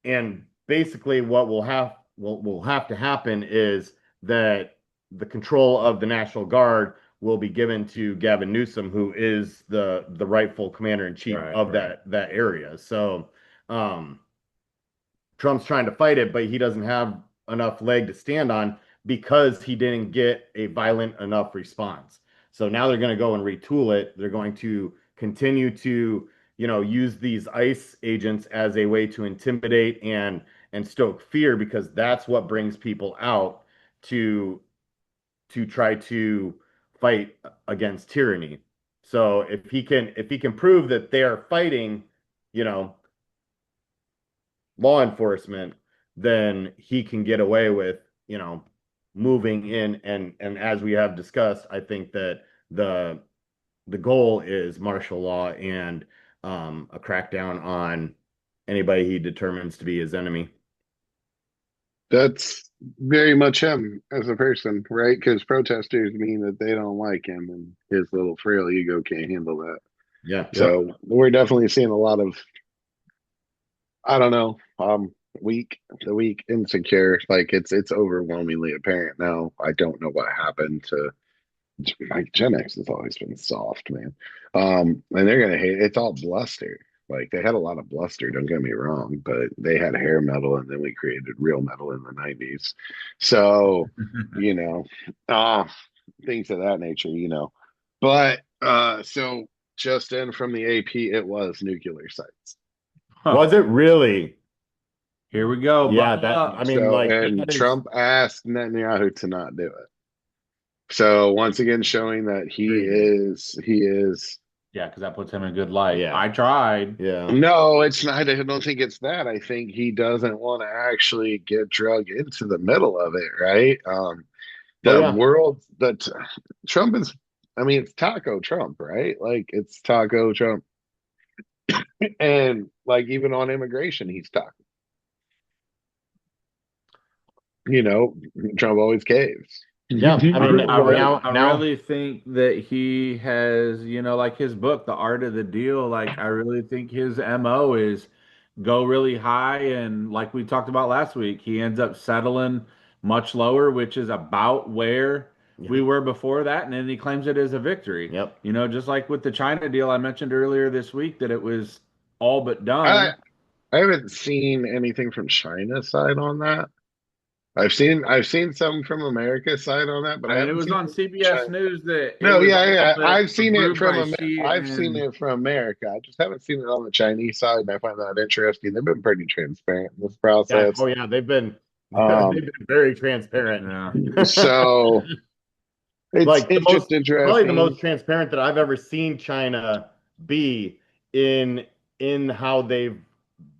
[SPEAKER 3] and basically what will have to happen is that the control of the National Guard will be given to Gavin Newsom, who is the rightful commander in chief
[SPEAKER 5] Right,
[SPEAKER 3] of
[SPEAKER 5] right.
[SPEAKER 3] that area. So um, Trump's trying to fight it, but he doesn't have enough leg to stand on because he didn't get a violent enough response. So now they're going to go and retool it. They're going to continue to, use these ICE agents as a way to intimidate and stoke fear because that's what brings people out to try to fight against tyranny. So if he can prove that they are fighting, you know, law enforcement, then he can get away with, moving in and as we have discussed, I think that the goal is martial law and a crackdown on anybody he determines to be his enemy.
[SPEAKER 2] That's very much him as a person, right? Because protesters mean that they don't like him, and his little frail ego can't handle that.
[SPEAKER 3] Yeah.
[SPEAKER 5] Yep.
[SPEAKER 2] So we're definitely seeing a lot of, I don't know, the weak, insecure. Like it's overwhelmingly apparent now. I don't know what happened to like Gen X has always been soft, man. And they're gonna hate it's all bluster. Like they had a lot of bluster, don't get me wrong, but they had hair metal and then we created real metal in the 90s. So, you know, uh things of that nature. But so just in from the AP, it was nuclear sites.
[SPEAKER 5] Huh.
[SPEAKER 3] Was it really?
[SPEAKER 5] Here we go.
[SPEAKER 3] Yeah,
[SPEAKER 5] Buckle up.
[SPEAKER 3] I mean,
[SPEAKER 2] So
[SPEAKER 3] like
[SPEAKER 2] and
[SPEAKER 3] that is
[SPEAKER 2] Trump asked Netanyahu to not do it. So once again showing that
[SPEAKER 3] crazy.
[SPEAKER 2] he is
[SPEAKER 5] Yeah, because that puts him in a good light.
[SPEAKER 3] Yeah.
[SPEAKER 5] I tried.
[SPEAKER 3] Yeah.
[SPEAKER 2] no, it's not. I don't think it's that. I think he doesn't want to actually get drug into the middle of it, right?
[SPEAKER 3] Oh
[SPEAKER 2] The
[SPEAKER 3] yeah.
[SPEAKER 2] world that Trump is, I mean, it's Taco Trump, right? Like it's Taco Trump. And like even on immigration, he's Taco. Trump always caves.
[SPEAKER 3] Yeah. I mean,
[SPEAKER 5] I
[SPEAKER 3] now
[SPEAKER 5] really think that he has, like his book, The Art of the Deal. Like, I really think his MO is go really high. And like we talked about last week, he ends up settling much lower, which is about where we
[SPEAKER 3] yeah.
[SPEAKER 5] were before that. And then he claims it as a victory.
[SPEAKER 3] Yep.
[SPEAKER 5] Just like with the China deal I mentioned earlier this week, that it was all but
[SPEAKER 2] I
[SPEAKER 5] done.
[SPEAKER 2] I haven't seen anything from China's side on that. I've seen some from America's side on that, but
[SPEAKER 5] I
[SPEAKER 2] I
[SPEAKER 5] mean, it
[SPEAKER 2] haven't
[SPEAKER 5] was
[SPEAKER 2] seen
[SPEAKER 5] on
[SPEAKER 2] anything from
[SPEAKER 5] CBS
[SPEAKER 2] China.
[SPEAKER 5] News that it
[SPEAKER 2] No,
[SPEAKER 5] was
[SPEAKER 2] yeah,
[SPEAKER 5] all
[SPEAKER 2] yeah.
[SPEAKER 5] but approved by
[SPEAKER 2] I've seen
[SPEAKER 5] Xi.
[SPEAKER 2] it from America. I just haven't seen it on the Chinese side, and I find that interesting. They've been pretty transparent in this
[SPEAKER 3] Yeah.
[SPEAKER 2] process.
[SPEAKER 3] Oh yeah. They've
[SPEAKER 2] Um,
[SPEAKER 3] been very transparent.
[SPEAKER 5] Yeah.
[SPEAKER 2] so it's
[SPEAKER 3] Like
[SPEAKER 2] it's just
[SPEAKER 3] probably the
[SPEAKER 2] interesting.
[SPEAKER 3] most transparent that I've ever seen China be in how they've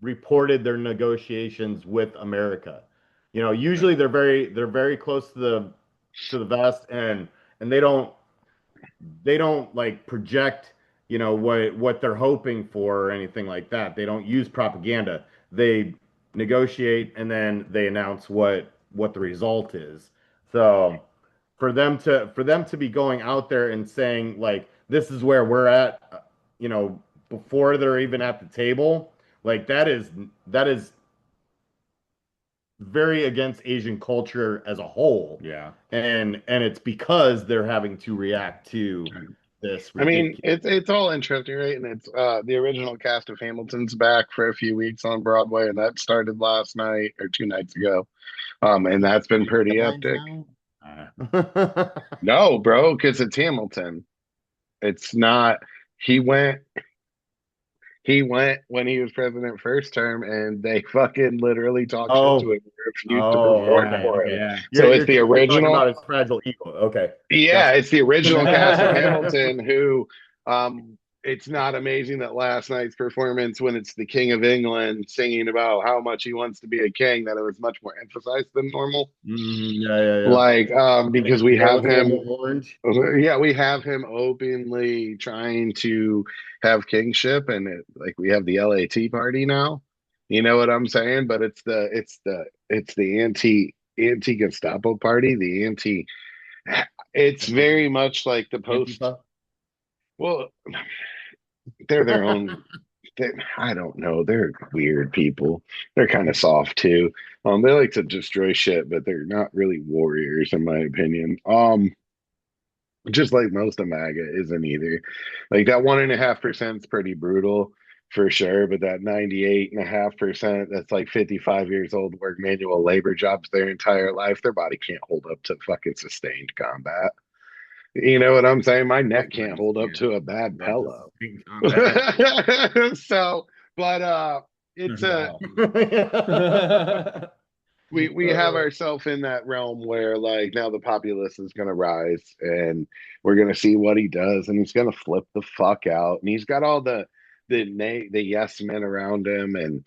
[SPEAKER 3] reported their negotiations with America. Usually they're very close to the vest, and they don't like project, what they're hoping for or anything like that. They don't use propaganda. They negotiate and then they announce what the result is. So for them to be going out there and saying like this is where we're at, before they're even at the table, like that is very against Asian culture as a whole.
[SPEAKER 5] Yeah.
[SPEAKER 3] And it's because they're having to react to this
[SPEAKER 2] I mean,
[SPEAKER 3] ridiculous.
[SPEAKER 2] it's all interesting, right? And it's the original cast of Hamilton's back for a few weeks on Broadway, and that started last night or 2 nights ago. And that's been pretty
[SPEAKER 3] Headlines
[SPEAKER 2] epic.
[SPEAKER 3] now?
[SPEAKER 2] No, bro, because it's Hamilton. It's not. He went. He went when he was president first term, and they fucking literally talked shit to
[SPEAKER 3] Oh,
[SPEAKER 2] him and refused to
[SPEAKER 3] oh,
[SPEAKER 2] perform
[SPEAKER 3] okay,
[SPEAKER 5] Yeah.
[SPEAKER 2] for him.
[SPEAKER 3] okay.
[SPEAKER 5] Yeah.
[SPEAKER 3] You're
[SPEAKER 2] So it's
[SPEAKER 3] you're
[SPEAKER 2] the
[SPEAKER 3] you're talking
[SPEAKER 2] original.
[SPEAKER 3] about his fragile ego. Okay,
[SPEAKER 2] Yeah,
[SPEAKER 3] gotcha.
[SPEAKER 2] it's the original cast of Hamilton who it's not amazing that last night's performance when it's the King of England singing about how much he wants to be a king that it was much more emphasized than normal.
[SPEAKER 3] Yeah, yeah, yeah.
[SPEAKER 2] Like
[SPEAKER 3] And
[SPEAKER 2] because
[SPEAKER 3] his
[SPEAKER 2] we
[SPEAKER 3] hair
[SPEAKER 2] have
[SPEAKER 3] was a little
[SPEAKER 2] him
[SPEAKER 3] more orange.
[SPEAKER 2] yeah, we have him openly trying to have kingship and like we have the LAT party now. You know what I'm saying? But it's the anti Gestapo party, the anti it's very much like the post.
[SPEAKER 3] Antifa.
[SPEAKER 2] Well, they're their own. I don't know. They're weird people. They're kind of soft too. They like to destroy shit, but they're not really warriors, in my opinion. Just like most of MAGA isn't either. Like that 1.5% is pretty brutal for sure, but that 98.5% that's like 55 years old, work manual labor jobs their entire life, their body can't hold up to fucking sustained combat. You know what I'm saying? My neck
[SPEAKER 3] Most
[SPEAKER 2] can't
[SPEAKER 3] bodies
[SPEAKER 2] hold up
[SPEAKER 3] can't
[SPEAKER 2] to a
[SPEAKER 3] hold
[SPEAKER 2] bad
[SPEAKER 3] up to
[SPEAKER 2] pillow.
[SPEAKER 3] sustained combat.
[SPEAKER 2] So, but it's a
[SPEAKER 5] No.
[SPEAKER 2] we have ourselves in that realm where like now the populace is going to rise and we're going to see what he does and he's going to flip the fuck out and he's got all the yes men around him and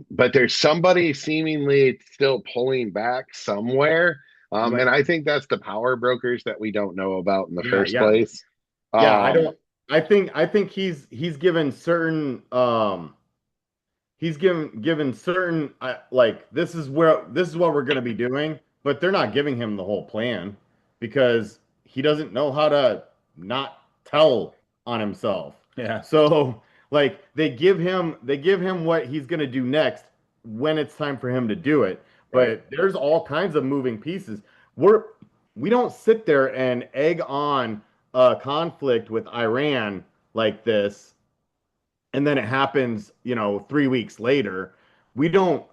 [SPEAKER 2] but there's somebody seemingly still pulling back somewhere
[SPEAKER 3] Like,
[SPEAKER 2] and I think that's the power brokers that we don't know about in the
[SPEAKER 3] yeah,
[SPEAKER 2] first
[SPEAKER 3] yeah,
[SPEAKER 2] place.
[SPEAKER 3] yeah. I
[SPEAKER 2] um
[SPEAKER 3] don't. I think he's given certain he's given certain like this is what we're going to be doing, but they're not giving him the whole plan because he doesn't know how to not tell on himself.
[SPEAKER 5] Yeah.
[SPEAKER 3] So like they give him what he's going to do next when it's time for him to do it.
[SPEAKER 2] right.
[SPEAKER 3] But there's all kinds of moving pieces. We don't sit there and egg on a conflict with Iran like this and then it happens, 3 weeks later. We don't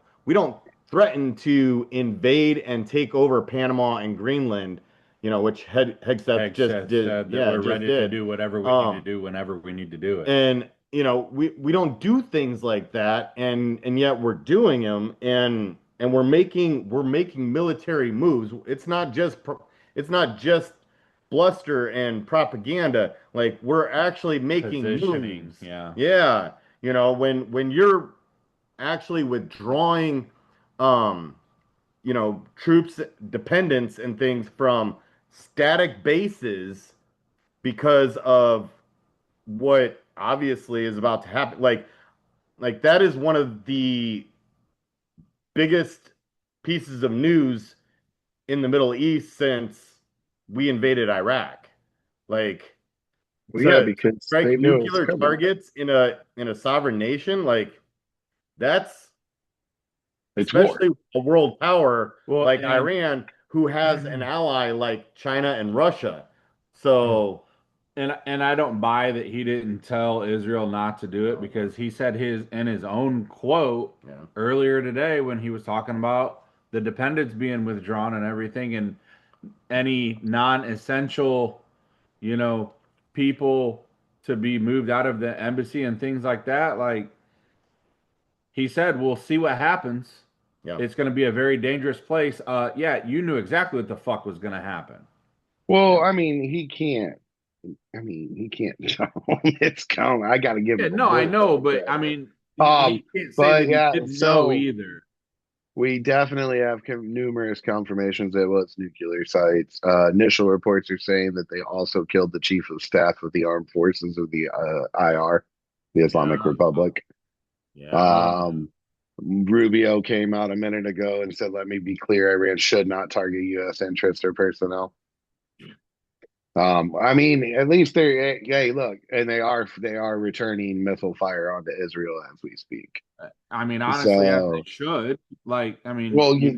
[SPEAKER 3] threaten to invade and take over Panama and Greenland, which Hegseth just
[SPEAKER 5] Hegseth
[SPEAKER 3] did.
[SPEAKER 5] said that
[SPEAKER 3] Yeah,
[SPEAKER 5] we're
[SPEAKER 3] just
[SPEAKER 5] ready to
[SPEAKER 3] did.
[SPEAKER 5] do whatever we need to
[SPEAKER 3] Um,
[SPEAKER 5] do whenever we need to do it.
[SPEAKER 3] and we don't do things like that, and yet we're doing them, and we're making military moves. It's not just bluster and propaganda. Like we're actually making
[SPEAKER 5] Positioning.
[SPEAKER 3] moves.
[SPEAKER 5] Yeah.
[SPEAKER 3] Yeah, when you're actually withdrawing, um, troops, dependents, and things from static bases because of what obviously is about to happen. Like that is one of the biggest pieces of news in the Middle East since we invaded Iraq. Like
[SPEAKER 2] Well, yeah,
[SPEAKER 3] to
[SPEAKER 2] because they
[SPEAKER 3] strike
[SPEAKER 2] knew it was
[SPEAKER 3] nuclear
[SPEAKER 2] coming.
[SPEAKER 3] targets in a sovereign nation, like that's
[SPEAKER 2] It's war.
[SPEAKER 3] especially a world power
[SPEAKER 5] Well,
[SPEAKER 3] like
[SPEAKER 5] and
[SPEAKER 3] Iran who has an ally like China and Russia. So
[SPEAKER 5] and I don't buy that he didn't tell Israel not to do it because he said his own quote
[SPEAKER 3] yeah.
[SPEAKER 5] earlier today when he was talking about the dependents being withdrawn and everything and any non-essential, you know, people to be moved out of the embassy and things like that. Like he said, we'll see what happens.
[SPEAKER 3] Yeah.
[SPEAKER 5] It's going to be a very dangerous place. Yeah, you knew exactly what the fuck was going to happen.
[SPEAKER 2] Well, I mean, he can't. I mean, he can't tell him it's coming. I got to give
[SPEAKER 5] Yeah,
[SPEAKER 2] him a
[SPEAKER 5] no, I
[SPEAKER 2] little bit
[SPEAKER 5] know,
[SPEAKER 2] of
[SPEAKER 5] but I
[SPEAKER 2] credit.
[SPEAKER 5] mean, he can't say
[SPEAKER 2] But
[SPEAKER 5] that he
[SPEAKER 2] yeah,
[SPEAKER 5] didn't know
[SPEAKER 2] so
[SPEAKER 5] either.
[SPEAKER 2] we definitely have numerous confirmations that it was nuclear sites. Initial reports are saying that they also killed the chief of staff of the armed forces of the IR, the Islamic
[SPEAKER 3] Yeah.
[SPEAKER 2] Republic.
[SPEAKER 3] Yeah.
[SPEAKER 2] Rubio came out a minute ago and said, "Let me be clear: Iran should not target U.S. interests or personnel." I mean, at least they're hey, look, and they are returning missile fire onto Israel as we speak.
[SPEAKER 4] I mean, honestly, as
[SPEAKER 2] So,
[SPEAKER 4] they should. Like, I mean,
[SPEAKER 2] well, you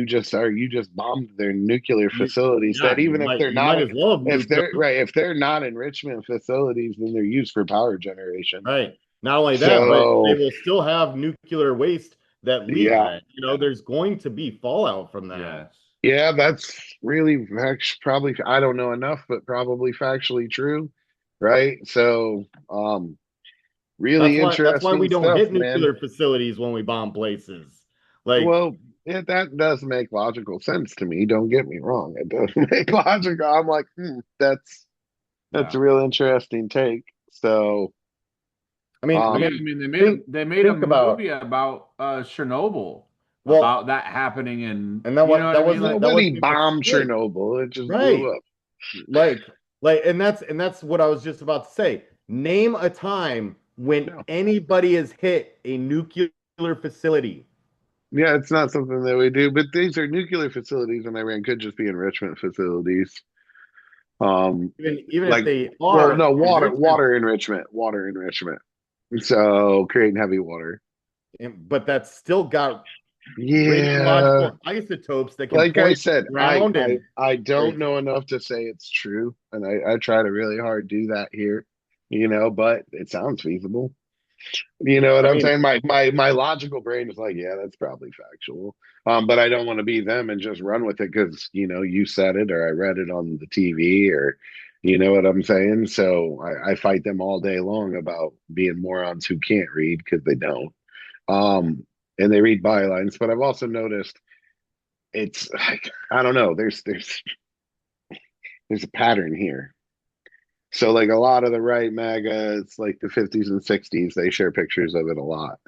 [SPEAKER 2] just bombed their nuclear facilities. That
[SPEAKER 3] You
[SPEAKER 2] even if
[SPEAKER 3] might
[SPEAKER 2] they're
[SPEAKER 3] you might
[SPEAKER 2] not,
[SPEAKER 3] as well have
[SPEAKER 2] if
[SPEAKER 3] nuked
[SPEAKER 2] they're
[SPEAKER 3] them.
[SPEAKER 2] right, if they're not enrichment facilities, then they're used for power generation.
[SPEAKER 3] Right. Not only that, but they
[SPEAKER 2] So,
[SPEAKER 3] will still have nuclear waste that leaves
[SPEAKER 2] yeah,
[SPEAKER 3] it. There's going to be fallout from that.
[SPEAKER 4] yes.
[SPEAKER 2] yeah, that's really probably, I don't know enough, but probably factually true, right? So, really
[SPEAKER 3] That's why we
[SPEAKER 2] interesting
[SPEAKER 3] don't
[SPEAKER 2] stuff,
[SPEAKER 3] hit
[SPEAKER 2] man.
[SPEAKER 3] nuclear facilities when we bomb places. Like,
[SPEAKER 2] Well, that does make logical sense to me. Don't get me wrong; it does make logical. I'm like, that's
[SPEAKER 4] Yeah.
[SPEAKER 2] a real interesting take. So,
[SPEAKER 3] I mean,
[SPEAKER 4] Well, yeah, I
[SPEAKER 2] um,
[SPEAKER 4] mean,
[SPEAKER 3] think
[SPEAKER 4] they made a
[SPEAKER 3] think about
[SPEAKER 4] movie about Chernobyl,
[SPEAKER 3] well,
[SPEAKER 4] about that happening, and
[SPEAKER 3] and
[SPEAKER 4] you know what I mean? Like,
[SPEAKER 3] that
[SPEAKER 2] nobody
[SPEAKER 3] wasn't even a
[SPEAKER 2] bombed
[SPEAKER 3] strike,
[SPEAKER 2] Chernobyl; it just blew
[SPEAKER 3] right?
[SPEAKER 2] up.
[SPEAKER 3] Like, and that's what I was just about to say. Name a time when
[SPEAKER 2] No,
[SPEAKER 3] anybody has hit a nuclear facility.
[SPEAKER 2] yeah, it's not something that we do. But these are nuclear facilities, and Iran could just be enrichment facilities.
[SPEAKER 3] Even if
[SPEAKER 2] Like,
[SPEAKER 3] they
[SPEAKER 2] well,
[SPEAKER 3] are
[SPEAKER 2] no,
[SPEAKER 3] enrichment,
[SPEAKER 2] water enrichment. So creating heavy water.
[SPEAKER 3] but that's still got
[SPEAKER 2] Yeah,
[SPEAKER 3] radiological isotopes that can
[SPEAKER 2] like I
[SPEAKER 3] point to
[SPEAKER 2] said,
[SPEAKER 3] the
[SPEAKER 2] I
[SPEAKER 3] ground
[SPEAKER 2] I
[SPEAKER 3] and
[SPEAKER 2] I don't
[SPEAKER 3] like
[SPEAKER 2] know enough to say it's true, and I try to really hard do that here, but it sounds feasible. You know what
[SPEAKER 3] I
[SPEAKER 2] I'm
[SPEAKER 3] mean,
[SPEAKER 2] saying? My logical brain is like, yeah, that's probably factual. But I don't want to be them and just run with it because you said it or I read it on the TV or you know what I'm saying. So I fight them all day long about being morons who can't read because they don't. Um, and they read bylines, but I've also noticed it's like I don't know. There's a pattern here. So like a lot of the right MAGA, it's like the 50s and 60s. They share pictures of it a lot,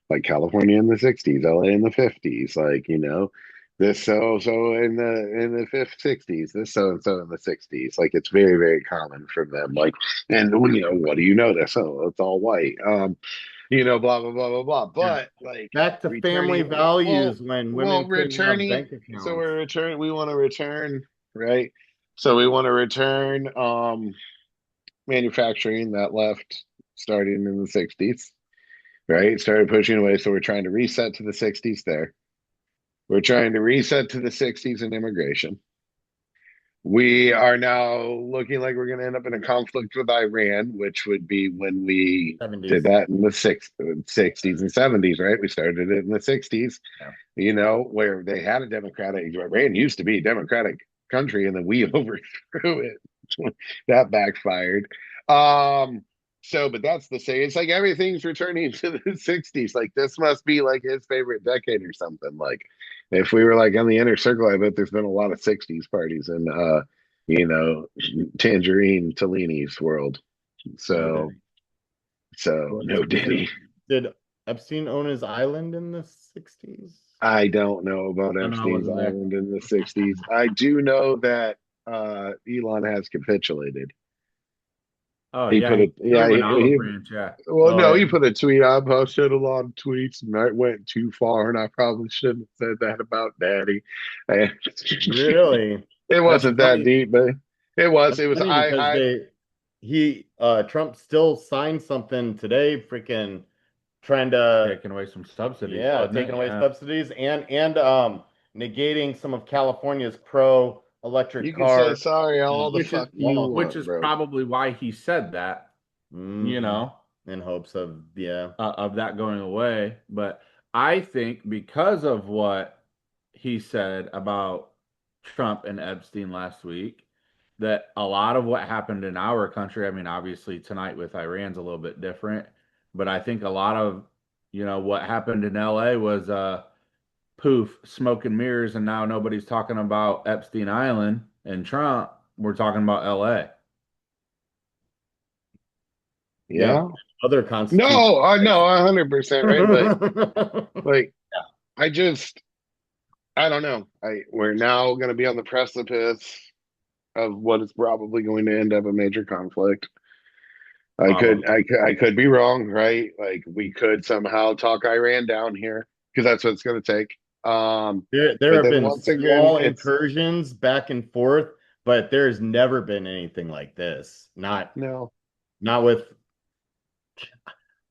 [SPEAKER 2] like California in the 60s, LA in the 50s, like this so in the fifth 60s, this so and so in the 60s. Like it's very very common for them. Like and what do you notice? Oh, it's all white. Blah blah blah blah blah.
[SPEAKER 3] yeah.
[SPEAKER 2] But like
[SPEAKER 3] Back to family
[SPEAKER 2] returning, well,
[SPEAKER 3] values when women couldn't have
[SPEAKER 2] returning.
[SPEAKER 3] bank
[SPEAKER 2] So
[SPEAKER 3] accounts.
[SPEAKER 2] we want to return, right? So we want to return manufacturing that left starting in the 60s, right? Started pushing away. So we're trying to reset to the 60s there. We're trying to reset to the 60s in immigration. We are now looking like we're going to end up in a conflict with Iran, which would be when we did
[SPEAKER 3] 70s.
[SPEAKER 2] that in the 60s and 70s, right? We started it in the 60s,
[SPEAKER 3] Yeah.
[SPEAKER 2] where they had a democratic, Iran used to be a democratic country, and then we overthrew it. That backfired. But that's the say. It's like everything's returning to the 60s. Like this must be like his favorite decade or something. Like if we were like on the inner circle, I bet there's been a lot of 60s parties in you know, Tangerine Tellini's world.
[SPEAKER 4] no
[SPEAKER 2] So
[SPEAKER 4] Diddy.
[SPEAKER 2] no Diddy.
[SPEAKER 3] Did Epstein own his island in the 60s?
[SPEAKER 2] I don't know about
[SPEAKER 4] No, I
[SPEAKER 2] Epstein's
[SPEAKER 4] wasn't there.
[SPEAKER 2] Island in the 60s. I do know that Elon has capitulated.
[SPEAKER 4] Oh
[SPEAKER 2] He
[SPEAKER 4] yeah,
[SPEAKER 2] put
[SPEAKER 4] he
[SPEAKER 2] it, yeah,
[SPEAKER 4] killed an olive branch. Yeah.
[SPEAKER 2] well,
[SPEAKER 3] Oh
[SPEAKER 2] no,
[SPEAKER 3] yeah.
[SPEAKER 2] he put a tweet. I posted a lot of tweets and I went too far, and I probably shouldn't have said that about Daddy. And
[SPEAKER 3] Really?
[SPEAKER 2] it
[SPEAKER 3] That's
[SPEAKER 2] wasn't that
[SPEAKER 3] funny.
[SPEAKER 2] deep, but it was.
[SPEAKER 3] That's
[SPEAKER 2] It was.
[SPEAKER 3] funny because Trump still signed something today, freaking trying to,
[SPEAKER 4] Taking away some subsidies,
[SPEAKER 3] yeah,
[SPEAKER 4] wasn't
[SPEAKER 3] taking
[SPEAKER 4] it?
[SPEAKER 3] away
[SPEAKER 4] Yeah.
[SPEAKER 3] subsidies and negating some of California's pro electric
[SPEAKER 2] You can say
[SPEAKER 3] car
[SPEAKER 2] sorry all the
[SPEAKER 4] Which is
[SPEAKER 2] fuck you
[SPEAKER 4] which
[SPEAKER 2] want,
[SPEAKER 4] is
[SPEAKER 2] bro.
[SPEAKER 4] probably why he said that, you
[SPEAKER 3] Mhm.
[SPEAKER 4] know,
[SPEAKER 3] In hopes of, yeah.
[SPEAKER 4] of that going away. But I think because of what he said about Trump and Epstein last week, that a lot of what happened in our country, I mean, obviously tonight with Iran's a little bit different, but I think a lot of, what happened in LA was poof, smoke and mirrors, and now nobody's talking about Epstein Island and Trump. We're talking about LA.
[SPEAKER 3] Yeah.
[SPEAKER 2] Yeah.
[SPEAKER 3] Other
[SPEAKER 2] No,
[SPEAKER 3] constitutional
[SPEAKER 2] no,
[SPEAKER 3] rights.
[SPEAKER 2] 100% right. But like, I don't know. We're now going to be on the precipice of what is probably going to end up a major conflict.
[SPEAKER 5] Probably.
[SPEAKER 2] I could be wrong, right? Like we could somehow talk Iran down here because that's what it's going to take.
[SPEAKER 3] There
[SPEAKER 2] But
[SPEAKER 3] have
[SPEAKER 2] then
[SPEAKER 3] been
[SPEAKER 2] once again,
[SPEAKER 3] small
[SPEAKER 2] it's
[SPEAKER 3] incursions back and forth, but there's never been anything like this.
[SPEAKER 2] no.
[SPEAKER 3] Not with,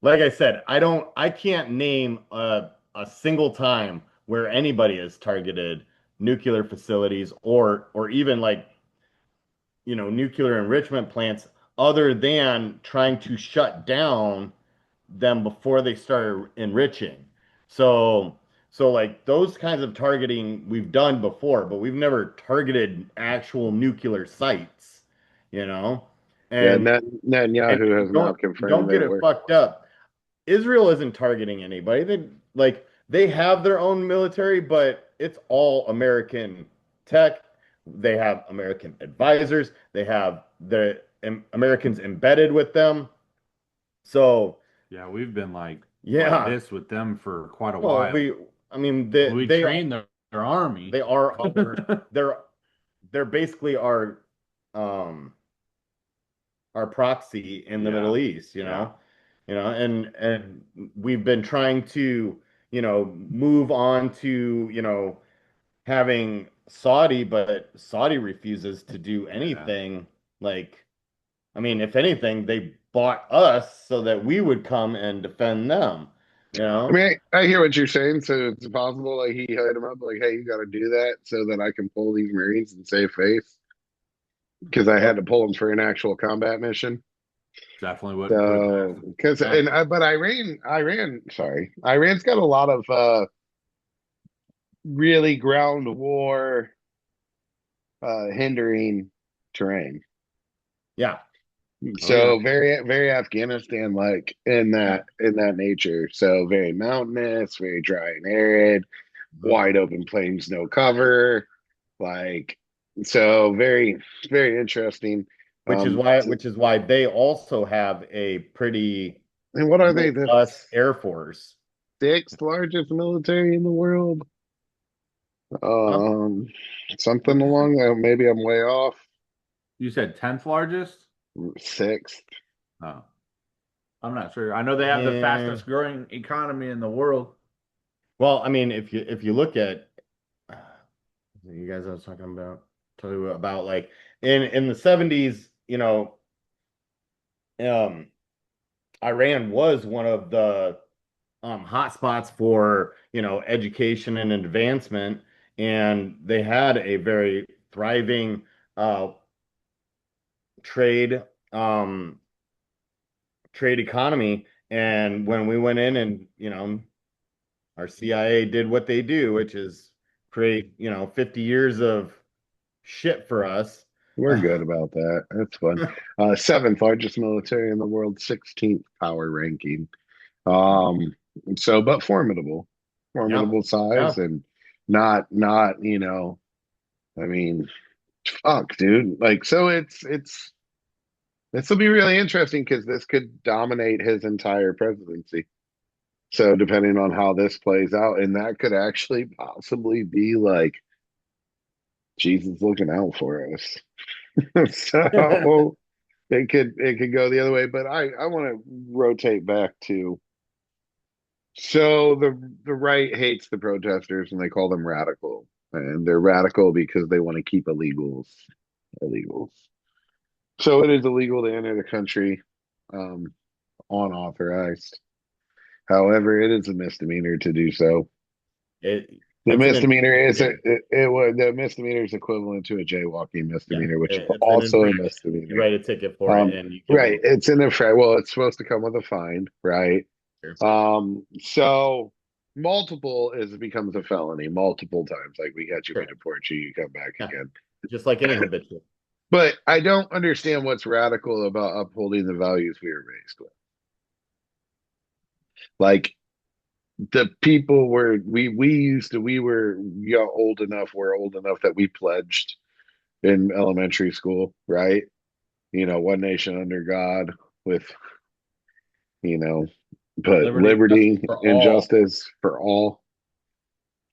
[SPEAKER 3] like I said, I can't name a single time where anybody has targeted nuclear facilities or even like, nuclear enrichment plants other than trying to shut down them before they started enriching. So, so like those kinds of targeting we've done before, but we've never targeted actual nuclear sites, you know?
[SPEAKER 2] Yeah,
[SPEAKER 3] And and
[SPEAKER 2] Netanyahu has not confirmed
[SPEAKER 3] don't get
[SPEAKER 2] they
[SPEAKER 3] it
[SPEAKER 2] were.
[SPEAKER 3] fucked up. Israel isn't targeting anybody. They have their own military, but it's all American tech. They have American advisors. They have the Americans embedded with them. So
[SPEAKER 5] Yeah, we've been like
[SPEAKER 3] yeah,
[SPEAKER 5] this with them for quite a
[SPEAKER 3] well,
[SPEAKER 5] while.
[SPEAKER 3] I mean,
[SPEAKER 5] We train their army.
[SPEAKER 3] they are they're they're basically um our proxy in the
[SPEAKER 5] Yeah,
[SPEAKER 3] Middle East,
[SPEAKER 5] yeah.
[SPEAKER 3] and we've been trying to, move on to, having Saudi, but Saudi refuses to do
[SPEAKER 5] Yeah.
[SPEAKER 3] anything. Like, I mean, if anything, they bought us so that we would come and defend them, you
[SPEAKER 2] I
[SPEAKER 3] know?
[SPEAKER 2] mean, I hear what you're saying. So it's possible, like he hit him up, like, "Hey, you got to do that so that I can pull these Marines and save face," because I had
[SPEAKER 3] Yep.
[SPEAKER 2] to pull them for an actual combat mission.
[SPEAKER 5] Definitely what could have
[SPEAKER 2] So,
[SPEAKER 5] happened.
[SPEAKER 2] because
[SPEAKER 5] Yeah.
[SPEAKER 2] but sorry, Iran's got a lot of really ground war hindering terrain.
[SPEAKER 3] Yeah. Oh yeah.
[SPEAKER 2] So very Afghanistan like
[SPEAKER 3] Yeah.
[SPEAKER 2] in that nature. So very mountainous, very dry and arid,
[SPEAKER 3] Mhm.
[SPEAKER 2] wide open plains, no cover. Like so very interesting.
[SPEAKER 3] Which is why they also have a pretty
[SPEAKER 2] And what are they? The
[SPEAKER 3] robust Air Force.
[SPEAKER 2] sixth largest military in the world?
[SPEAKER 3] Huh?
[SPEAKER 2] Um, something
[SPEAKER 5] What'd you say?
[SPEAKER 2] along that. Maybe I'm way off.
[SPEAKER 5] You said 10th largest?
[SPEAKER 2] Sixth.
[SPEAKER 5] Oh, I'm not sure. I know they have the
[SPEAKER 3] Yeah.
[SPEAKER 5] fastest growing economy in the world.
[SPEAKER 3] Well, I mean, if you look at you guys, I was talking about like in the 70s, um, Iran was one of the hotspots for education and advancement, and they had a very thriving uh, trade um, trade economy. And when we went in and our CIA did what they do, which is create 50 years of shit for us.
[SPEAKER 2] We're good about that. That's fun. Seventh largest military in the world, 16th power ranking. Um, so but
[SPEAKER 3] Yeah,
[SPEAKER 2] formidable
[SPEAKER 3] yeah.
[SPEAKER 2] size and not I mean, fuck, dude. Like so, it's this will be really interesting because this could dominate his entire presidency. So depending on how this plays out, and that could actually possibly be like Jesus looking out for us. So it could go the other way. But I want to rotate back to so the right hates the protesters and they call them radical. And they're radical because they want to keep illegals. So it is illegal to enter the country um, unauthorized. However, it is a misdemeanor to do so.
[SPEAKER 3] it
[SPEAKER 2] The
[SPEAKER 3] it's an
[SPEAKER 2] misdemeanor is
[SPEAKER 3] infraction.
[SPEAKER 2] the misdemeanor is equivalent to a jaywalking
[SPEAKER 3] Yeah,
[SPEAKER 2] misdemeanor, which is
[SPEAKER 3] it's an
[SPEAKER 2] also a
[SPEAKER 3] infraction. You
[SPEAKER 2] misdemeanor.
[SPEAKER 3] write a ticket for it, and you
[SPEAKER 2] Right,
[SPEAKER 3] can.
[SPEAKER 2] it's in effect. Well, it's supposed to come with a fine, right? So multiple is becomes a felony multiple times. Like we got you, we
[SPEAKER 3] Sure.
[SPEAKER 2] deport you, you come back
[SPEAKER 3] Yeah,
[SPEAKER 2] again.
[SPEAKER 3] just like any habitual.
[SPEAKER 2] But I don't understand what's radical about upholding the values we were raised with. Like the people were we were we're old enough that we pledged in elementary school, right? One nation under God with, you know, but
[SPEAKER 3] Liberty, justice
[SPEAKER 2] liberty
[SPEAKER 3] for
[SPEAKER 2] and
[SPEAKER 3] all.
[SPEAKER 2] justice for all.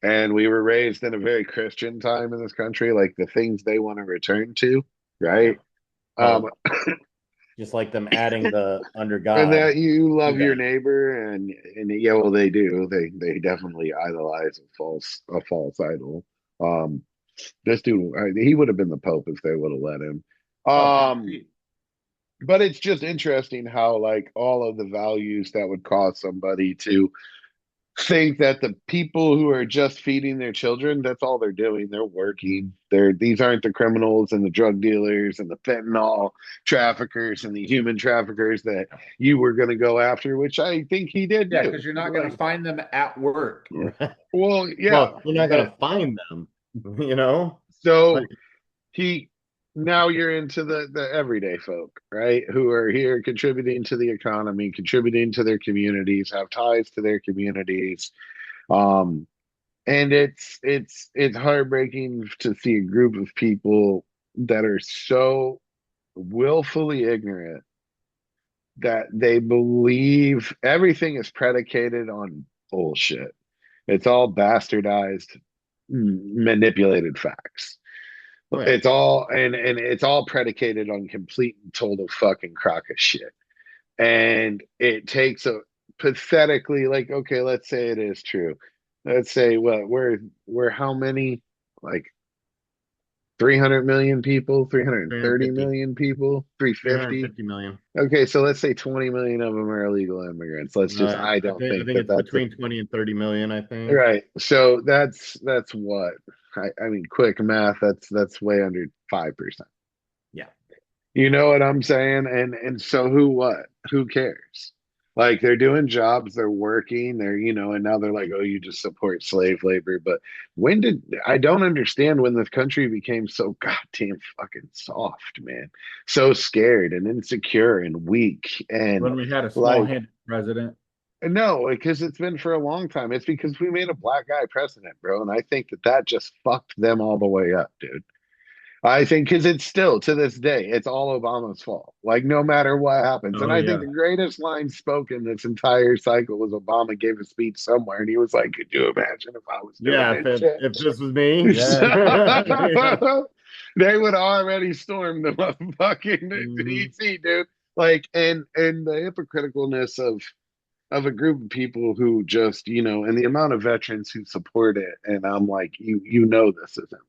[SPEAKER 2] And we were raised in a very Christian time in this country, like the things they want to return to,
[SPEAKER 3] Yeah.
[SPEAKER 2] right? Um,
[SPEAKER 3] Well, just like them adding the under
[SPEAKER 2] and
[SPEAKER 3] God
[SPEAKER 2] that you
[SPEAKER 3] to
[SPEAKER 2] love your
[SPEAKER 3] that.
[SPEAKER 2] neighbor, and yeah, well, they do. They definitely idolize a false idol. Um, this dude, he would have been the Pope if they would have let him.
[SPEAKER 3] Oh,
[SPEAKER 2] Um, but it's just interesting how like all of the values that would cause somebody to think that the people who are just feeding their children, that's all they're doing. They're working. These aren't the criminals and the drug dealers and the fentanyl traffickers and the human traffickers that you were going to go after, which I think he did
[SPEAKER 5] Yeah,
[SPEAKER 2] do.
[SPEAKER 5] because you're not going to
[SPEAKER 2] Like,
[SPEAKER 5] find them at work.
[SPEAKER 2] well, yeah,
[SPEAKER 3] well, you're not
[SPEAKER 2] but
[SPEAKER 3] gonna find them, you know? Like,
[SPEAKER 2] so he now you're into the everyday folk, right? Who are here contributing to the economy, contributing to their communities, have ties to their communities. Um, and it's heartbreaking to see a group of people that are so willfully ignorant that they believe everything is predicated on bullshit. It's all bastardized, manipulated facts.
[SPEAKER 3] oh yeah.
[SPEAKER 2] It's all and it's all predicated on complete and total fucking crock of shit. And it takes a pathetically, like, okay, let's say it is true. Let's say what we're how many, like 300 million people, 330
[SPEAKER 3] 350.
[SPEAKER 2] million people, 350.
[SPEAKER 3] 350 million.
[SPEAKER 2] Okay, so let's say 20 million of them are illegal immigrants. Let's just, I
[SPEAKER 3] I
[SPEAKER 2] don't
[SPEAKER 3] think
[SPEAKER 2] think that
[SPEAKER 3] it's
[SPEAKER 2] that's
[SPEAKER 3] between 20 and 30 million, I think.
[SPEAKER 2] right. So that's what I mean, quick math, that's way under 5%.
[SPEAKER 3] Yeah.
[SPEAKER 2] You know what I'm saying? And so who cares? Like they're doing jobs, they're working, and now they're like, oh, you just support slave labor. But when did I don't understand when this country became so goddamn fucking soft, man. So scared and insecure and weak and
[SPEAKER 5] When we had a
[SPEAKER 2] like
[SPEAKER 5] small-handed president.
[SPEAKER 2] no, because it's been for a long time. It's because we made a black guy president, bro. And I think that just fucked them all the way up, dude. I think because it's still to this day, it's all Obama's fault. Like no matter what happens, and
[SPEAKER 5] Oh
[SPEAKER 2] I think
[SPEAKER 5] yeah.
[SPEAKER 2] the greatest line spoken this entire cycle was Obama gave a speech somewhere, and he was like, "Could you imagine if I was doing
[SPEAKER 3] Yeah,
[SPEAKER 2] this shit?"
[SPEAKER 3] if this was me.
[SPEAKER 5] Yeah.
[SPEAKER 3] Yeah.
[SPEAKER 2] So, they would already storm the motherfucking
[SPEAKER 3] Mhm.
[SPEAKER 2] DC, dude. Like, and the hypocriticalness of a group of people who just, and the amount of veterans who support it, and I'm like, this isn't.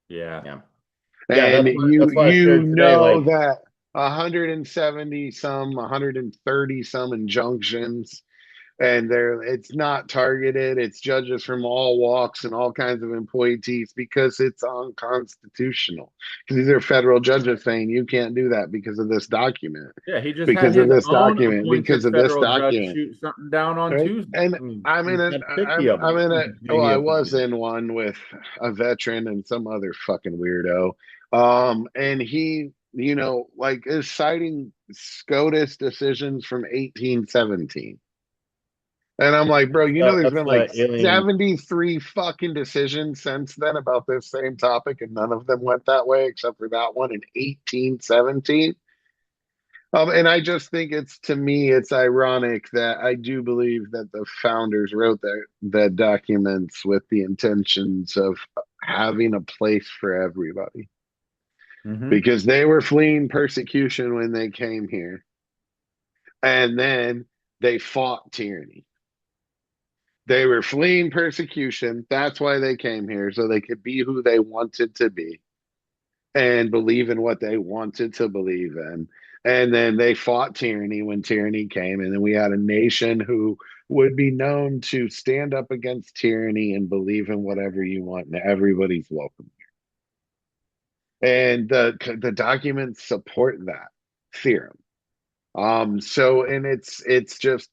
[SPEAKER 5] Yeah.
[SPEAKER 3] Yeah. Yeah,
[SPEAKER 2] And
[SPEAKER 3] that's why I shared today.
[SPEAKER 2] that 170 some, 130 some injunctions, and it's not targeted. It's judges from all walks and all kinds of appointees because it's unconstitutional. Because these are federal judges saying you can't do that because of this document,
[SPEAKER 5] Yeah, he just had
[SPEAKER 2] because of
[SPEAKER 5] his
[SPEAKER 2] this
[SPEAKER 5] own
[SPEAKER 2] document, because
[SPEAKER 5] appointed
[SPEAKER 2] of this
[SPEAKER 5] federal judge
[SPEAKER 2] document.
[SPEAKER 5] shoot something down on
[SPEAKER 2] Right.
[SPEAKER 5] Tuesday.
[SPEAKER 2] And I'm in
[SPEAKER 3] he's
[SPEAKER 2] a,
[SPEAKER 3] got 50 of
[SPEAKER 2] I'm
[SPEAKER 3] them
[SPEAKER 2] in a,
[SPEAKER 3] that
[SPEAKER 2] well,
[SPEAKER 3] he
[SPEAKER 2] I was
[SPEAKER 3] appointed.
[SPEAKER 2] in one with a veteran and some other fucking weirdo. And he, like is citing SCOTUS decisions from 1817. And I'm like, bro, there's
[SPEAKER 3] That's
[SPEAKER 2] been like
[SPEAKER 3] the alien.
[SPEAKER 2] 73 fucking decisions since then about this same topic, and none of them went that way except for that one in 1817. And I just think to me, it's ironic that I do believe that the founders wrote the documents with the intentions of having a place for everybody
[SPEAKER 5] Mm-hmm.
[SPEAKER 2] because they were fleeing persecution when they came here. And then they fought tyranny. They were fleeing persecution. That's why they came here, so they could be who they wanted to be and believe in what they wanted to believe in. And then they fought tyranny when tyranny came. And then we had a nation who would be known to stand up against tyranny and believe in whatever you want. And everybody's welcome. And the documents support that theorem. So, and it's just,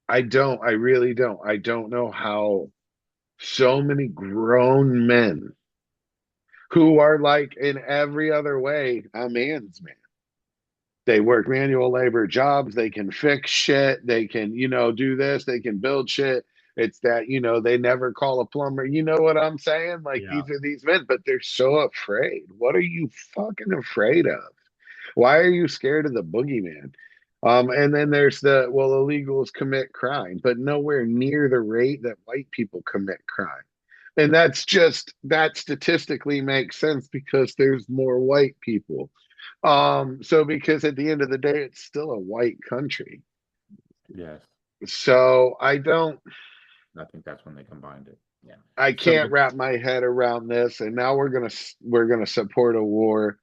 [SPEAKER 2] I really don't. I don't know how so many grown men who are like in every other way a man's man. They work manual labor jobs. They can fix shit. They can, do this. They can build shit. It's that, they never call a plumber. You know what I'm saying? Like
[SPEAKER 3] Yeah.
[SPEAKER 2] these are these men, but they're so afraid. What are you fucking afraid of? Why are you scared of the boogeyman? And then there's illegals commit crime, but nowhere near the rate that white people commit crime. And that statistically makes sense because there's more white people. So because at the end of the day, it's still a white country.
[SPEAKER 5] Yes.
[SPEAKER 2] So
[SPEAKER 5] I think that's when they combined it. Yeah.
[SPEAKER 2] I can't wrap my head around this. And now we're gonna support a war.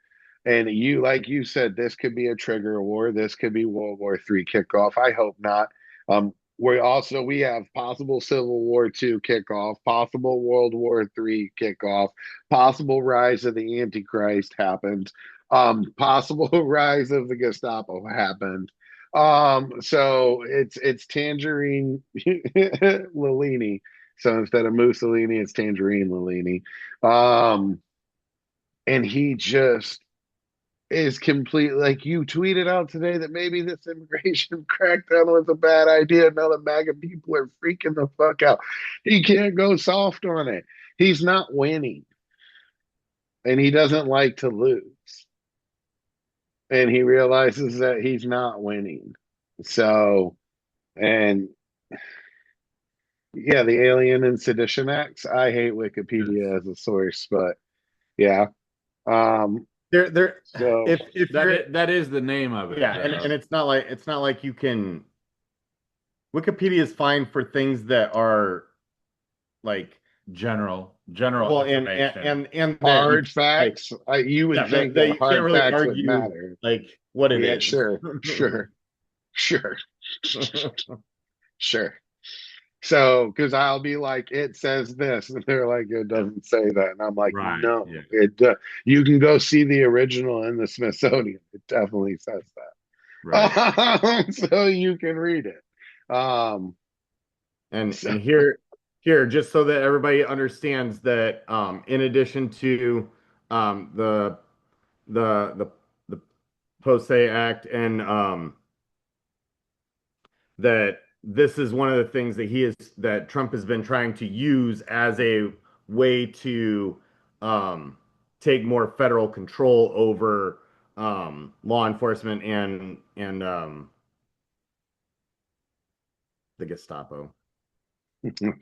[SPEAKER 2] And like you said, this could be a trigger war. This could be World War III kickoff. I hope not. We have possible Civil War II kickoff, possible World War III kickoff, possible rise of the Antichrist happened, possible rise of the Gestapo happened. So it's Tangerine Lellini. So instead of Mussolini, it's Tangerine Lellini. And he just is completely like you tweeted out today that maybe this immigration crackdown was a bad idea. Now the MAGA people are freaking the fuck out. He can't go soft on it. He's not winning. And he doesn't like to lose. And he realizes that he's not winning. So, and yeah, the Alien and Sedition Acts. I hate Wikipedia as a source, but yeah. So
[SPEAKER 5] if that is the name of it.
[SPEAKER 3] Yeah, and it's not like you can. Wikipedia is fine for things that are like
[SPEAKER 5] general
[SPEAKER 3] information and
[SPEAKER 2] hard facts. You would think that hard
[SPEAKER 3] really
[SPEAKER 2] facts would matter.
[SPEAKER 3] Like what it is.
[SPEAKER 2] Sure. Sure. So, because I'll be like, it says this, and they're like, it doesn't say that, and I'm like, no, it. You can go see the original in the Smithsonian. It definitely says that. Right. So you can read it.
[SPEAKER 3] And here, just so that everybody understands that, in addition to the POSE Act and that this is one of the things that Trump has been trying to use as a way to take more federal control over law enforcement and the Gestapo.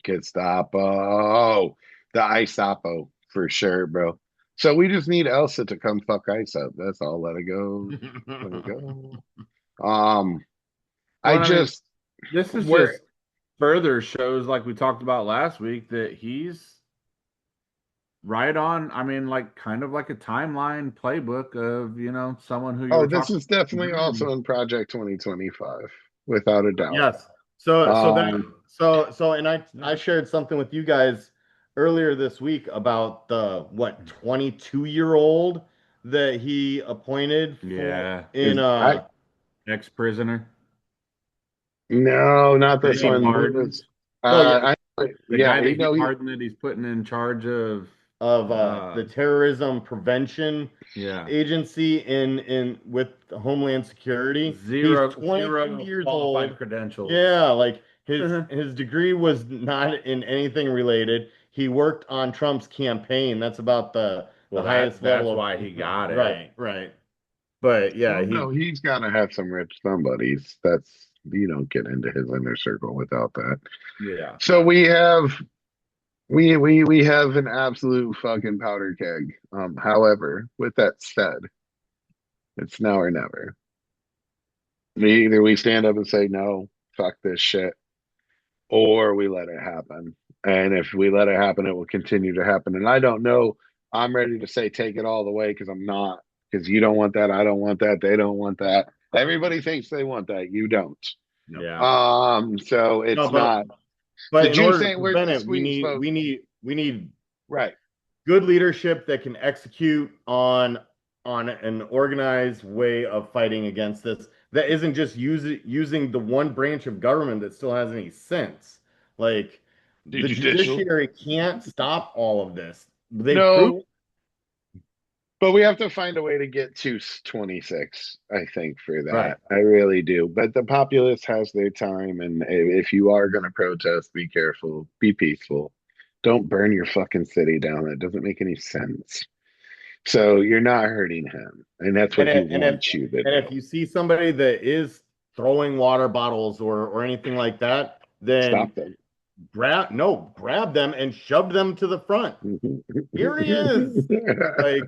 [SPEAKER 2] Gestapo. The ISAPO for sure, bro. So we just need Elsa to come fuck ICE up. That's all. Let it go. Let it go.
[SPEAKER 5] This is just further shows, like we talked about last week, that he's right on. I mean, like kind of like a timeline playbook of someone who.
[SPEAKER 2] This is definitely also in Project 2025, without a doubt.
[SPEAKER 3] Yes. So and I shared something with you guys earlier this week about the 22-year-old that he appointed
[SPEAKER 5] ex-prisoner.
[SPEAKER 2] No, not this one.
[SPEAKER 5] The guy that pardoned that he's putting in charge of
[SPEAKER 3] the terrorism prevention agency in with Homeland Security.
[SPEAKER 5] He's
[SPEAKER 3] 22 years old.
[SPEAKER 5] Credentials.
[SPEAKER 3] Yeah, like his degree was not in anything related. He worked on Trump's campaign. That's about the highest level.
[SPEAKER 5] That's why he got it.
[SPEAKER 3] Right. But yeah,
[SPEAKER 2] he's got to have some rich somebodies. You don't get into his inner circle without that.
[SPEAKER 5] Yeah.
[SPEAKER 2] So we have an absolute fucking powder keg. However, with that said, it's now or never. Either we stand up and say no, fuck this shit, or we let it happen. And if we let it happen, it will continue to happen. And I don't know. I'm ready to say take it all the way because I'm not. Because you don't want that. I don't want that. They don't want that. Everybody thinks they want that. You don't.
[SPEAKER 5] Yeah.
[SPEAKER 2] So it's not.
[SPEAKER 3] But in order to prevent it, we need
[SPEAKER 2] right
[SPEAKER 3] good leadership that can execute on an organized way of fighting against this. That isn't just using the one branch of government that still has any sense. Like the judiciary can't stop all of this.
[SPEAKER 2] But we have to find a way to get to 26, I think, for that.
[SPEAKER 3] Right.
[SPEAKER 2] I really do. But the populace has their time. And if you are going to protest, be careful, be peaceful. Don't burn your fucking city down. That doesn't make any sense. So you're not hurting him. And that's what he wants you to do.
[SPEAKER 3] And if you see somebody that is throwing water bottles or anything like that, then
[SPEAKER 2] Stop them.
[SPEAKER 3] grab them and shove them to the front. Here he is. Like,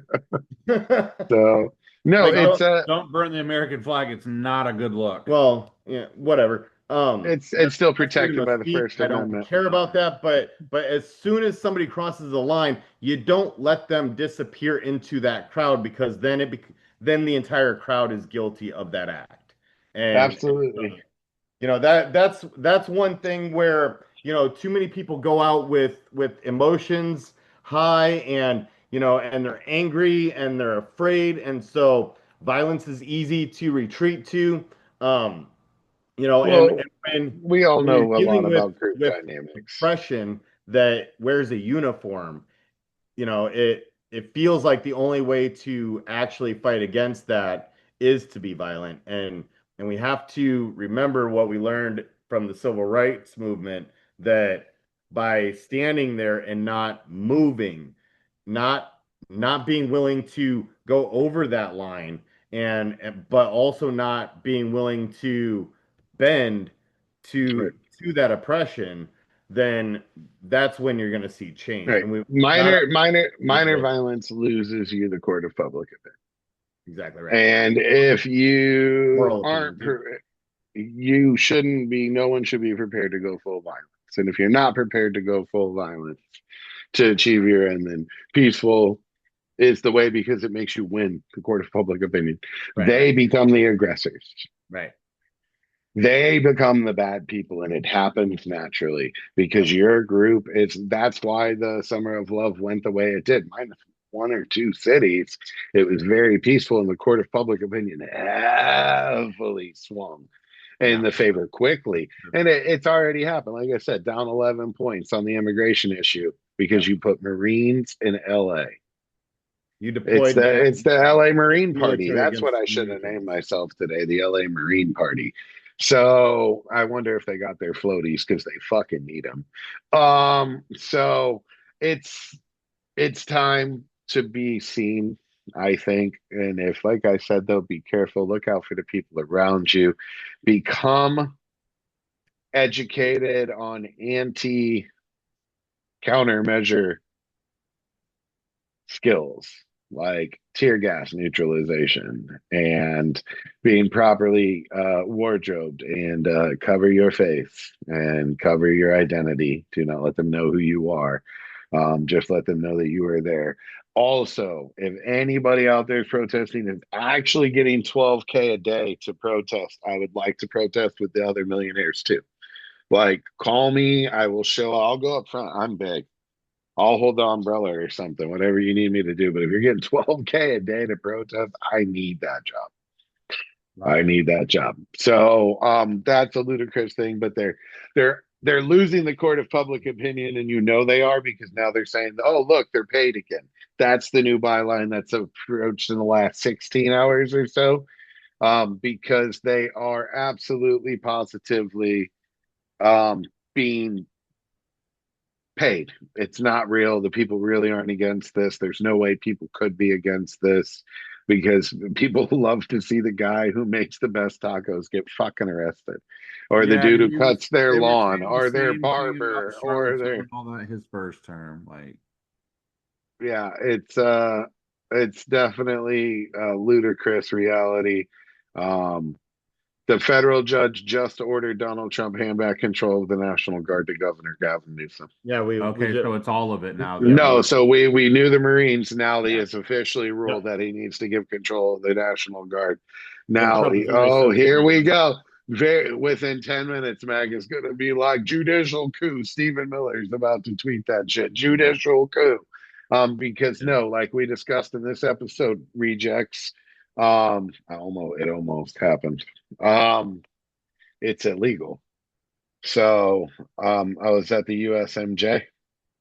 [SPEAKER 2] So no,
[SPEAKER 3] like
[SPEAKER 2] it's
[SPEAKER 4] Don't burn the American flag. It's not a good look.
[SPEAKER 3] well, yeah, whatever.
[SPEAKER 2] it's still
[SPEAKER 3] That's freedom
[SPEAKER 2] protected
[SPEAKER 3] of
[SPEAKER 2] by the
[SPEAKER 3] speech.
[SPEAKER 2] First
[SPEAKER 3] I don't
[SPEAKER 2] Amendment.
[SPEAKER 3] care about that, but as soon as somebody crosses the line, you don't let them disappear into that crowd, because then the entire crowd is guilty of that act. And
[SPEAKER 2] Absolutely.
[SPEAKER 3] that's one thing where too many people go out with emotions high, and they're angry and they're afraid, and so violence is easy to retreat to. um and
[SPEAKER 2] Well, we all
[SPEAKER 3] when you're
[SPEAKER 2] know a lot
[SPEAKER 3] dealing
[SPEAKER 2] about group
[SPEAKER 3] with
[SPEAKER 2] dynamics.
[SPEAKER 3] oppression that wears a uniform, it feels like the only way to actually fight against that is to be violent. And we have to remember what we learned from the civil rights movement, that by standing there and not moving, not not being willing to go over that line, but also not being willing to bend
[SPEAKER 2] Right.
[SPEAKER 3] to that oppression, then that's when you're going to see change.
[SPEAKER 2] Right.
[SPEAKER 3] And we not
[SPEAKER 2] Minor violence loses you the court of public opinion.
[SPEAKER 3] exactly right.
[SPEAKER 2] And if you
[SPEAKER 3] Moral opinion
[SPEAKER 2] aren't,
[SPEAKER 3] too.
[SPEAKER 2] you shouldn't be, no one should be prepared to go full violence. And if you're not prepared to go full violence to achieve your end, then peaceful is the way, because it makes you win the court of public opinion.
[SPEAKER 3] Right,
[SPEAKER 2] They become the aggressors.
[SPEAKER 3] right.
[SPEAKER 2] They become the bad people, and it happens naturally because
[SPEAKER 3] Yep.
[SPEAKER 2] your group is. That's why the Summer of Love went the way it did. Minus one or two cities, it was very peaceful, and the court of public opinion heavily swung in
[SPEAKER 3] Yeah.
[SPEAKER 2] the favor quickly. And it's already happened. Like I said, down 11 points on the immigration issue because
[SPEAKER 3] Yep.
[SPEAKER 2] you put Marines in LA.
[SPEAKER 3] You
[SPEAKER 2] It's
[SPEAKER 3] deployed
[SPEAKER 2] the
[SPEAKER 3] them
[SPEAKER 2] it's the LA Marine Party.
[SPEAKER 3] military
[SPEAKER 2] That's what
[SPEAKER 3] against
[SPEAKER 2] I should have named
[SPEAKER 3] Americans.
[SPEAKER 2] myself today, the LA Marine Party. So I wonder if they got their floaties because they fucking need them. So it's it's time to be seen, I think. And if, like I said, though, be careful, look out for the people around you, become educated on anti countermeasure skills like tear gas neutralization and being properly wardrobed and cover your face and cover your identity. Do not let them know who you are. Just let them know that you are there. Also, if anybody out there is protesting is actually getting 12K a day to protest, I would like to protest with the other millionaires too. Like, call me. I will show. I'll go up front. I'm big. I'll hold the umbrella or something, whatever you need me to do. But if you're getting 12K a day to protest, I need that job. I
[SPEAKER 3] Right.
[SPEAKER 2] need that job. So that's a ludicrous thing, but they're losing the court of public opinion, and you know they are, because now they're saying, oh, look, they're paid again. That's the new byline that's approached in the last 16 hours or so. Because they are absolutely positively being paid. It's not real. The people really aren't against this. There's no way people could be against this, because people love to see the guy who makes the best tacos get fucking arrested, or the
[SPEAKER 4] Yeah,
[SPEAKER 2] dude who cuts their
[SPEAKER 4] they were
[SPEAKER 2] lawn,
[SPEAKER 4] saying the
[SPEAKER 2] or their
[SPEAKER 4] same thing about
[SPEAKER 2] barber, or
[SPEAKER 4] Charlottesville
[SPEAKER 2] their
[SPEAKER 4] and all that his first term. Like,
[SPEAKER 2] yeah, it's definitely a ludicrous reality. Um the federal judge just ordered Donald Trump hand back control of the National Guard to Governor Gavin Newsom.
[SPEAKER 3] Yeah, we
[SPEAKER 4] okay,
[SPEAKER 3] just
[SPEAKER 4] so it's all of it now
[SPEAKER 3] yeah,
[SPEAKER 4] then.
[SPEAKER 2] No, so we knew the Marines. Now he
[SPEAKER 3] yeah.
[SPEAKER 2] has officially ruled
[SPEAKER 3] Yep.
[SPEAKER 2] that he needs to give control of the National Guard.
[SPEAKER 3] And
[SPEAKER 2] Now,
[SPEAKER 3] Trump has already
[SPEAKER 2] oh,
[SPEAKER 3] said the
[SPEAKER 2] here
[SPEAKER 3] same
[SPEAKER 2] we
[SPEAKER 3] thing.
[SPEAKER 2] go. Very within 10 minutes, Mag is going to be like judicial coup. Stephen Miller is about to tweet that shit.
[SPEAKER 3] Yeah.
[SPEAKER 2] Judicial coup. Because
[SPEAKER 3] Yeah.
[SPEAKER 2] no, like we discussed in this episode, rejects. It almost happened. It's illegal. So, I was at the USMJ,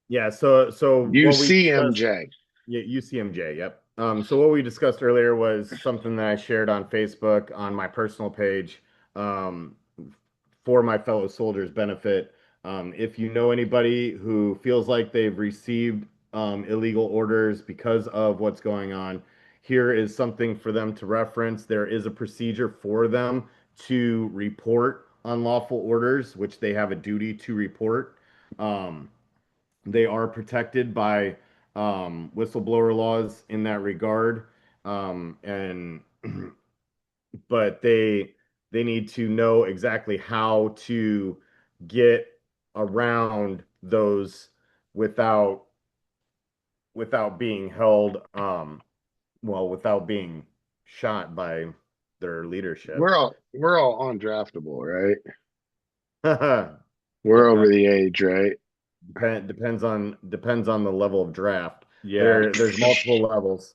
[SPEAKER 3] Yeah, so what we discussed,
[SPEAKER 2] UCMJ.
[SPEAKER 3] yeah, UCMJ, yep. So what we discussed earlier was something that I shared on Facebook on my personal page, um, for my fellow soldiers' benefit. If you know anybody who feels like they've received illegal orders because of what's going on, here is something for them to reference. There is a procedure for them to report unlawful orders, which they have a duty to report. They are protected by whistleblower laws in that regard. And but they need to know exactly how to get around those without being held without being shot by their leadership.
[SPEAKER 2] We're all undraftable, right?
[SPEAKER 3] Depends
[SPEAKER 2] We're over the age, right?
[SPEAKER 3] depends on the level of draft.
[SPEAKER 5] Yeah.
[SPEAKER 3] There's multiple levels.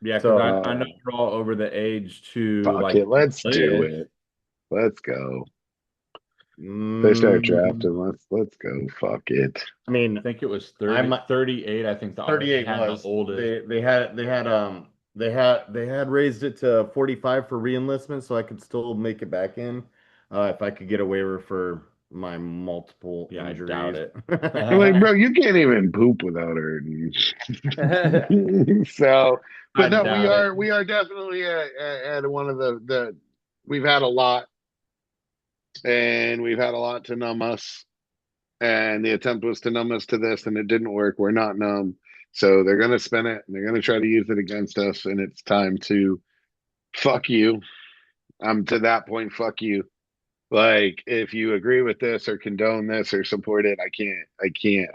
[SPEAKER 5] Yeah,
[SPEAKER 3] So,
[SPEAKER 5] because I know we're all over the age to
[SPEAKER 2] Fuck
[SPEAKER 5] like
[SPEAKER 2] it, let's do
[SPEAKER 5] live.
[SPEAKER 2] it. Let's go. They start drafting. Let's go. Fuck it.
[SPEAKER 3] I mean,
[SPEAKER 5] I think it was 38. I think the
[SPEAKER 3] 38
[SPEAKER 5] had
[SPEAKER 3] was
[SPEAKER 5] the oldest.
[SPEAKER 3] they had raised it to 45 for reenlistment, so I could still make it back in if I could get a waiver for my multiple injuries.
[SPEAKER 5] I doubt it.
[SPEAKER 2] I'm like, bro, you can't even poop without hurting. So, but no, we are definitely at one of the we've had a lot, and we've had a lot to numb us. And the attempt was to numb us to this, and it didn't work. We're not numb. So they're going to spin it, and they're going to try to use it against us. And it's time to fuck you. I'm to that point, fuck you. Like, if you agree with this or condone this or support it, I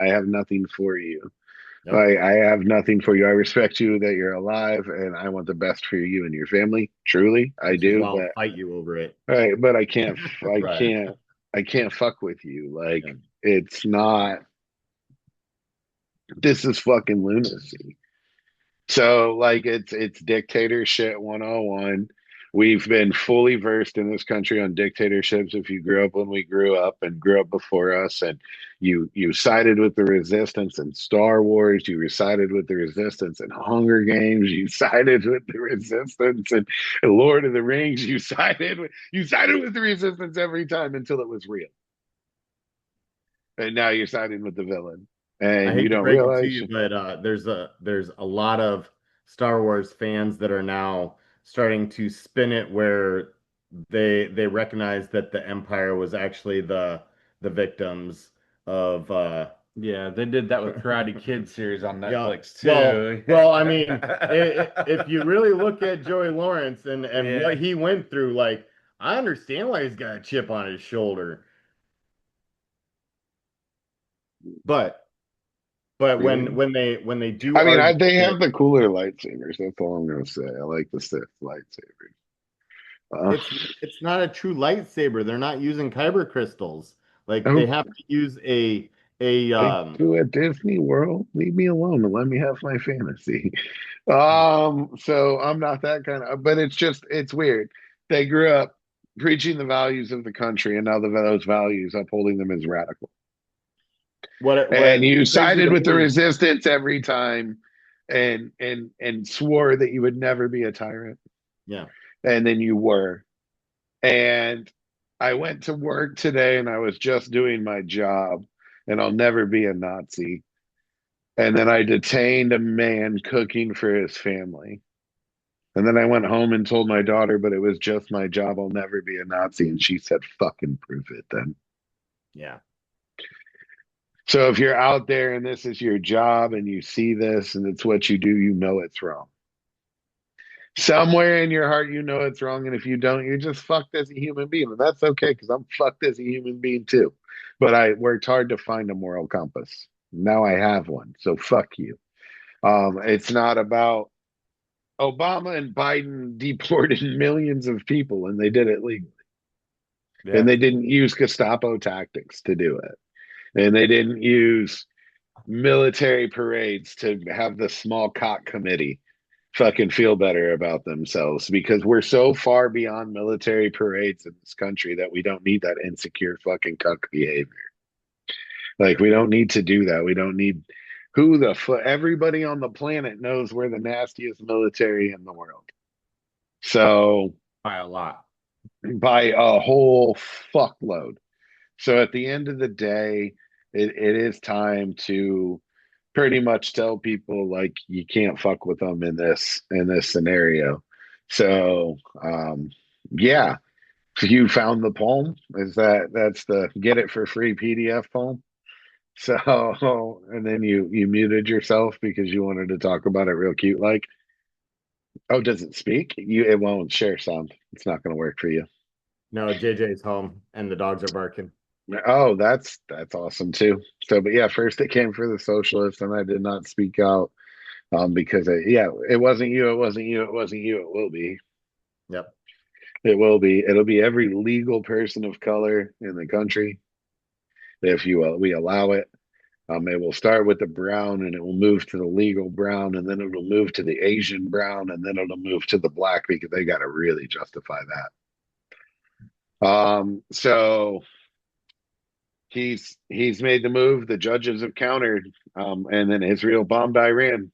[SPEAKER 2] have nothing for you.
[SPEAKER 3] Yep.
[SPEAKER 2] I have nothing for you. I respect you that you're alive, and I want the best for you and your family. Truly, I do.
[SPEAKER 3] I'll
[SPEAKER 2] But
[SPEAKER 3] fight you over it.
[SPEAKER 2] right, but I can't.
[SPEAKER 3] Right.
[SPEAKER 2] I can't fuck with you. Like,
[SPEAKER 3] Yeah.
[SPEAKER 2] it's not. This is fucking lunacy. So, like, it's dictator shit 101. We've been fully versed in this country on dictatorships. If you grew up when we grew up and grew up before us, and you sided with the resistance in Star Wars, you sided with the resistance in Hunger Games, you sided with the resistance in Lord of the Rings, you sided with the resistance every time until it was real. And now you're siding with the villain. And
[SPEAKER 3] I hate
[SPEAKER 2] you
[SPEAKER 3] to
[SPEAKER 2] don't
[SPEAKER 3] break it to
[SPEAKER 2] realize
[SPEAKER 3] you, but there's a lot of Star Wars fans that are now starting to spin it where they recognize that the Empire was actually the victims of
[SPEAKER 5] Yeah, they did that with Karate Kid series on
[SPEAKER 3] yeah.
[SPEAKER 5] Netflix too.
[SPEAKER 3] Well, I mean, if you really look at Joey Lawrence and
[SPEAKER 5] Yeah.
[SPEAKER 3] what he went through, like, I understand why he's got a chip on his shoulder. But
[SPEAKER 2] Really?
[SPEAKER 3] when they do
[SPEAKER 2] I mean,
[SPEAKER 3] argue
[SPEAKER 2] they
[SPEAKER 3] that
[SPEAKER 2] have the cooler lightsabers. That's all I'm gonna say. I like the Sith lightsabers.
[SPEAKER 3] it's not a true lightsaber. They're not using kyber crystals. Like, they
[SPEAKER 2] Oh,
[SPEAKER 3] have to use a
[SPEAKER 2] they do at Disney World. Leave me alone and let me have my fantasy. So I'm not that kind of, but it's weird. They grew up preaching the values of the country, and now those values upholding them is radical. And you
[SPEAKER 3] what's crazy
[SPEAKER 2] sided
[SPEAKER 3] to
[SPEAKER 2] with the
[SPEAKER 3] me.
[SPEAKER 2] resistance every time, and swore that you would never be a tyrant,
[SPEAKER 3] Yeah.
[SPEAKER 2] and then you were. And I went to work today, and I was just doing my job, and I'll never be a Nazi. And then I detained a man cooking for his family. And then I went home and told my daughter, but it was just my job. I'll never be a Nazi. And she said, fucking prove it then.
[SPEAKER 3] Yeah.
[SPEAKER 2] So if you're out there and this is your job and you see this and it's what you do, you know it's wrong. Somewhere in your heart, you know it's wrong. And if you don't, you're just fucked as a human being. And that's okay, because I'm fucked as a human being too. But I worked hard to find a moral compass. Now I have one. So fuck you. It's not about Obama and Biden deported millions of people, and they did it legally.
[SPEAKER 5] Yeah.
[SPEAKER 2] And they didn't use Gestapo tactics to do it. And they didn't use military parades to have the small cock committee fucking feel better about themselves, because we're so far beyond military parades in this country that we don't need that insecure fucking cuck behavior. Like, we don't need to do that. We don't need everybody on the planet knows we're the nastiest military in the world. So
[SPEAKER 5] By a lot.
[SPEAKER 2] by a whole fuckload. So at the end of the day, it is time to pretty much tell people, like, you can't fuck with them in this scenario. So yeah, You found the poem? That's the get it for free PDF poem? So, and then you muted yourself because you wanted to talk about it real cute like. Oh, does it speak? It won't share sound. It's not going to work for you.
[SPEAKER 3] No, JJ's home and the dogs are barking.
[SPEAKER 2] Oh, that's awesome too. So, but yeah, first it came for the socialists, and I did not speak out because it wasn't you, it wasn't you, it wasn't you. It will be.
[SPEAKER 3] Yep.
[SPEAKER 2] It will be. It'll be every legal person of color in the country if we allow it. It will start with the brown, and it will move to the legal brown, and then it'll move to the Asian brown, and then it'll move to the black because they got to really justify that. So he's made the move. The judges have countered, and then Israel bombed Iran.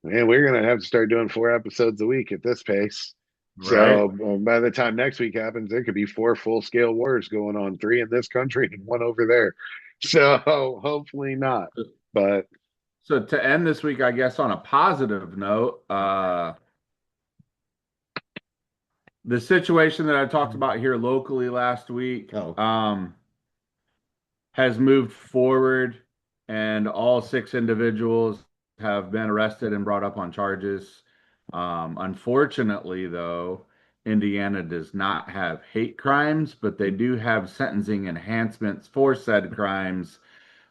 [SPEAKER 2] We're gonna have to start doing 4 episodes a week at this pace.
[SPEAKER 3] Right.
[SPEAKER 2] So by the time next week happens, there could be 4 full-scale wars going on, 3 in this country and 1 over there. So hopefully not. But
[SPEAKER 5] So to end this week, I guess on a positive note, the situation that I talked about here locally last week, has moved forward, and all 6 individuals have been arrested and brought up on charges. Unfortunately, though, Indiana does not have hate crimes, but they do have sentencing enhancements for said crimes.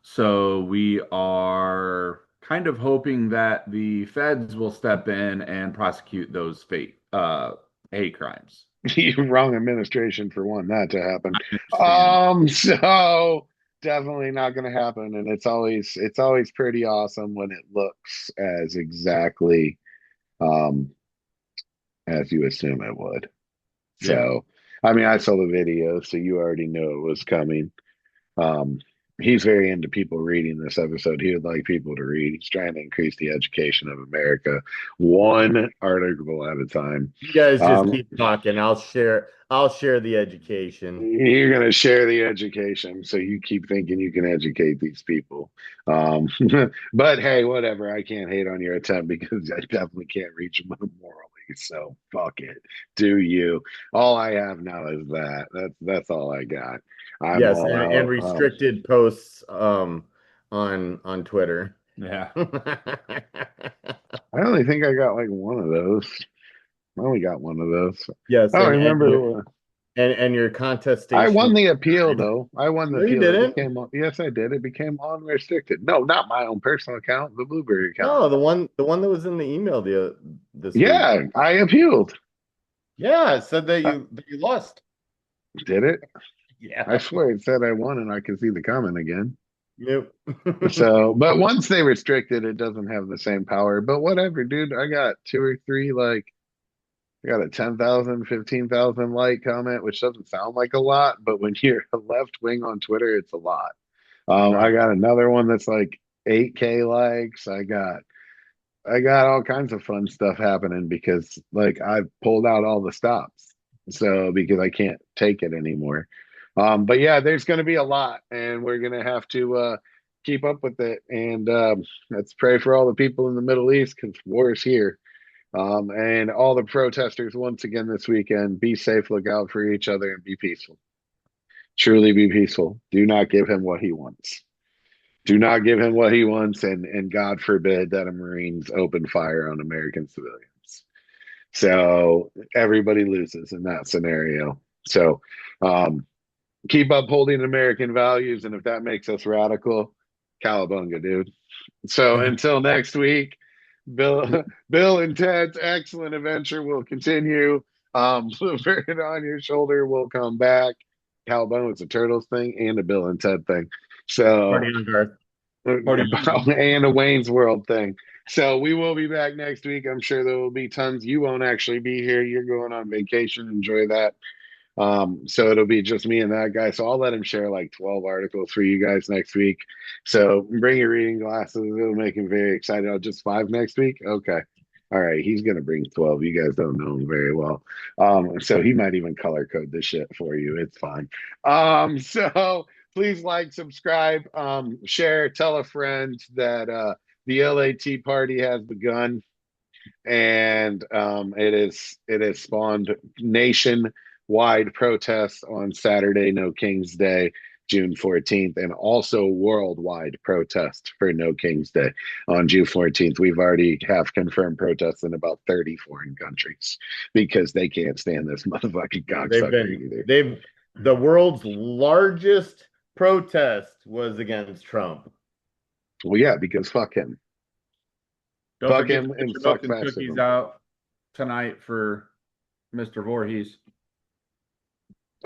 [SPEAKER 5] So we are kind of hoping that the feds will step in and prosecute those hate crimes.
[SPEAKER 2] wrong administration for wanting that to happen.
[SPEAKER 5] I understand.
[SPEAKER 2] So definitely not going to happen, and it's always pretty awesome when it looks as exactly um as you assume it would.
[SPEAKER 3] Yeah.
[SPEAKER 2] So, I mean, I saw the video, so you already knew it was coming. Um, he's very into people reading this episode. He would like people to read. He's trying to increase the education of America, one article at a time.
[SPEAKER 3] You guys just
[SPEAKER 2] Um,
[SPEAKER 3] keep talking. I'll share the education.
[SPEAKER 2] you're going to share the education, so you keep thinking you can educate these people. But hey, whatever. I can't hate on your attempt because I definitely can't reach them morally. So fuck it. Do you? All I have now is that. That's all I got. I'm
[SPEAKER 3] Yes,
[SPEAKER 2] all
[SPEAKER 3] and
[SPEAKER 2] out.
[SPEAKER 3] restricted posts on Twitter.
[SPEAKER 5] Yeah.
[SPEAKER 2] I only think I got like one of those. I only got one of those.
[SPEAKER 3] Yes,
[SPEAKER 2] I don't
[SPEAKER 3] and
[SPEAKER 2] remember.
[SPEAKER 3] your
[SPEAKER 2] I
[SPEAKER 3] contestation.
[SPEAKER 2] won the appeal though. I won the
[SPEAKER 3] No, you
[SPEAKER 2] appeal. It
[SPEAKER 3] didn't.
[SPEAKER 2] became yes, I did. It became unrestricted. No, not my own personal account, the Bluebird account.
[SPEAKER 3] No, the one that was in the email this week.
[SPEAKER 2] Yeah, I appealed.
[SPEAKER 3] Yeah, it said that you lost.
[SPEAKER 2] Did it?
[SPEAKER 3] Yeah.
[SPEAKER 2] I swear it said I won, and I can see the comment again.
[SPEAKER 3] Yep.
[SPEAKER 2] So, but once they restrict it doesn't have the same power. But whatever, dude. I got 2 or 3 like. I got a 10,000, 15,000 like comment, which doesn't sound like a lot, but when you're a left wing on Twitter, it's a lot. I
[SPEAKER 3] Right.
[SPEAKER 2] got another one that's like 8K likes. I got all kinds of fun stuff happening because like I've pulled out all the stops. So because I can't take it anymore. But yeah, there's going to be a lot, and we're going to have to keep up with it. And let's pray for all the people in the Middle East because war is here. And all the protesters once again this weekend, be safe, look out for each other, and be peaceful. Truly be peaceful. Do not give him what he wants. Do not give him what he wants, and God forbid that a Marines open fire on American civilians. So everybody loses in that scenario. So keep upholding American values, and if that makes us radical, cowabunga, dude. So until next week, Bill and Ted's excellent adventure will continue. Bluebird on your shoulder will come back. Cowabunga was a Turtles thing and a Bill and Ted thing. So
[SPEAKER 3] Party on, Garth.
[SPEAKER 2] and a Wayne's World thing. So we will be back next week. I'm sure there will be tons. You won't actually be here. You're going on vacation. Enjoy that. So it'll be just me and that guy. So I'll let him share like 12 articles for you guys next week. So bring your reading glasses. It'll make him very excited. Oh, just 5 next week? Okay. All right. He's going to bring 12. You guys don't know him very well. So he might even color code this shit for you. It's fine. So please like, subscribe, share, tell a friend that the LAT party has begun, and it has spawned nation wide protests on Saturday, No King's Day, June 14th, and also worldwide protest for No King's Day on June 14th. We've already have confirmed protests in about 30 foreign countries because they can't stand this motherfucking cocksucker either.
[SPEAKER 3] The world's largest protest was against Trump.
[SPEAKER 2] Well, yeah, because fuck him.
[SPEAKER 5] Don't
[SPEAKER 2] Fuck
[SPEAKER 5] forget
[SPEAKER 2] him
[SPEAKER 5] to put
[SPEAKER 2] and
[SPEAKER 5] your
[SPEAKER 2] fuck
[SPEAKER 5] milk and
[SPEAKER 2] fascism.
[SPEAKER 5] cookies out tonight for Mr. Voorhees.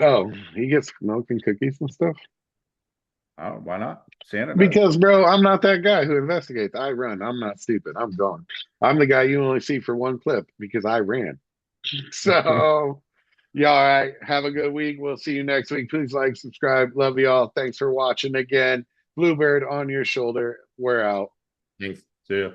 [SPEAKER 2] Oh, he gets milk and cookies and stuff?
[SPEAKER 5] Oh, why not? Santa does.
[SPEAKER 2] Because, bro, I'm not that guy who investigates. I run. I'm not stupid. I'm gone. I'm the guy you only see for one clip because I ran. So, y'all, all right. Have a good week. We'll see you next week. Please like, subscribe. Love y'all. Thanks for watching again. Bluebird on your shoulder. We're out.
[SPEAKER 3] Thanks. See ya.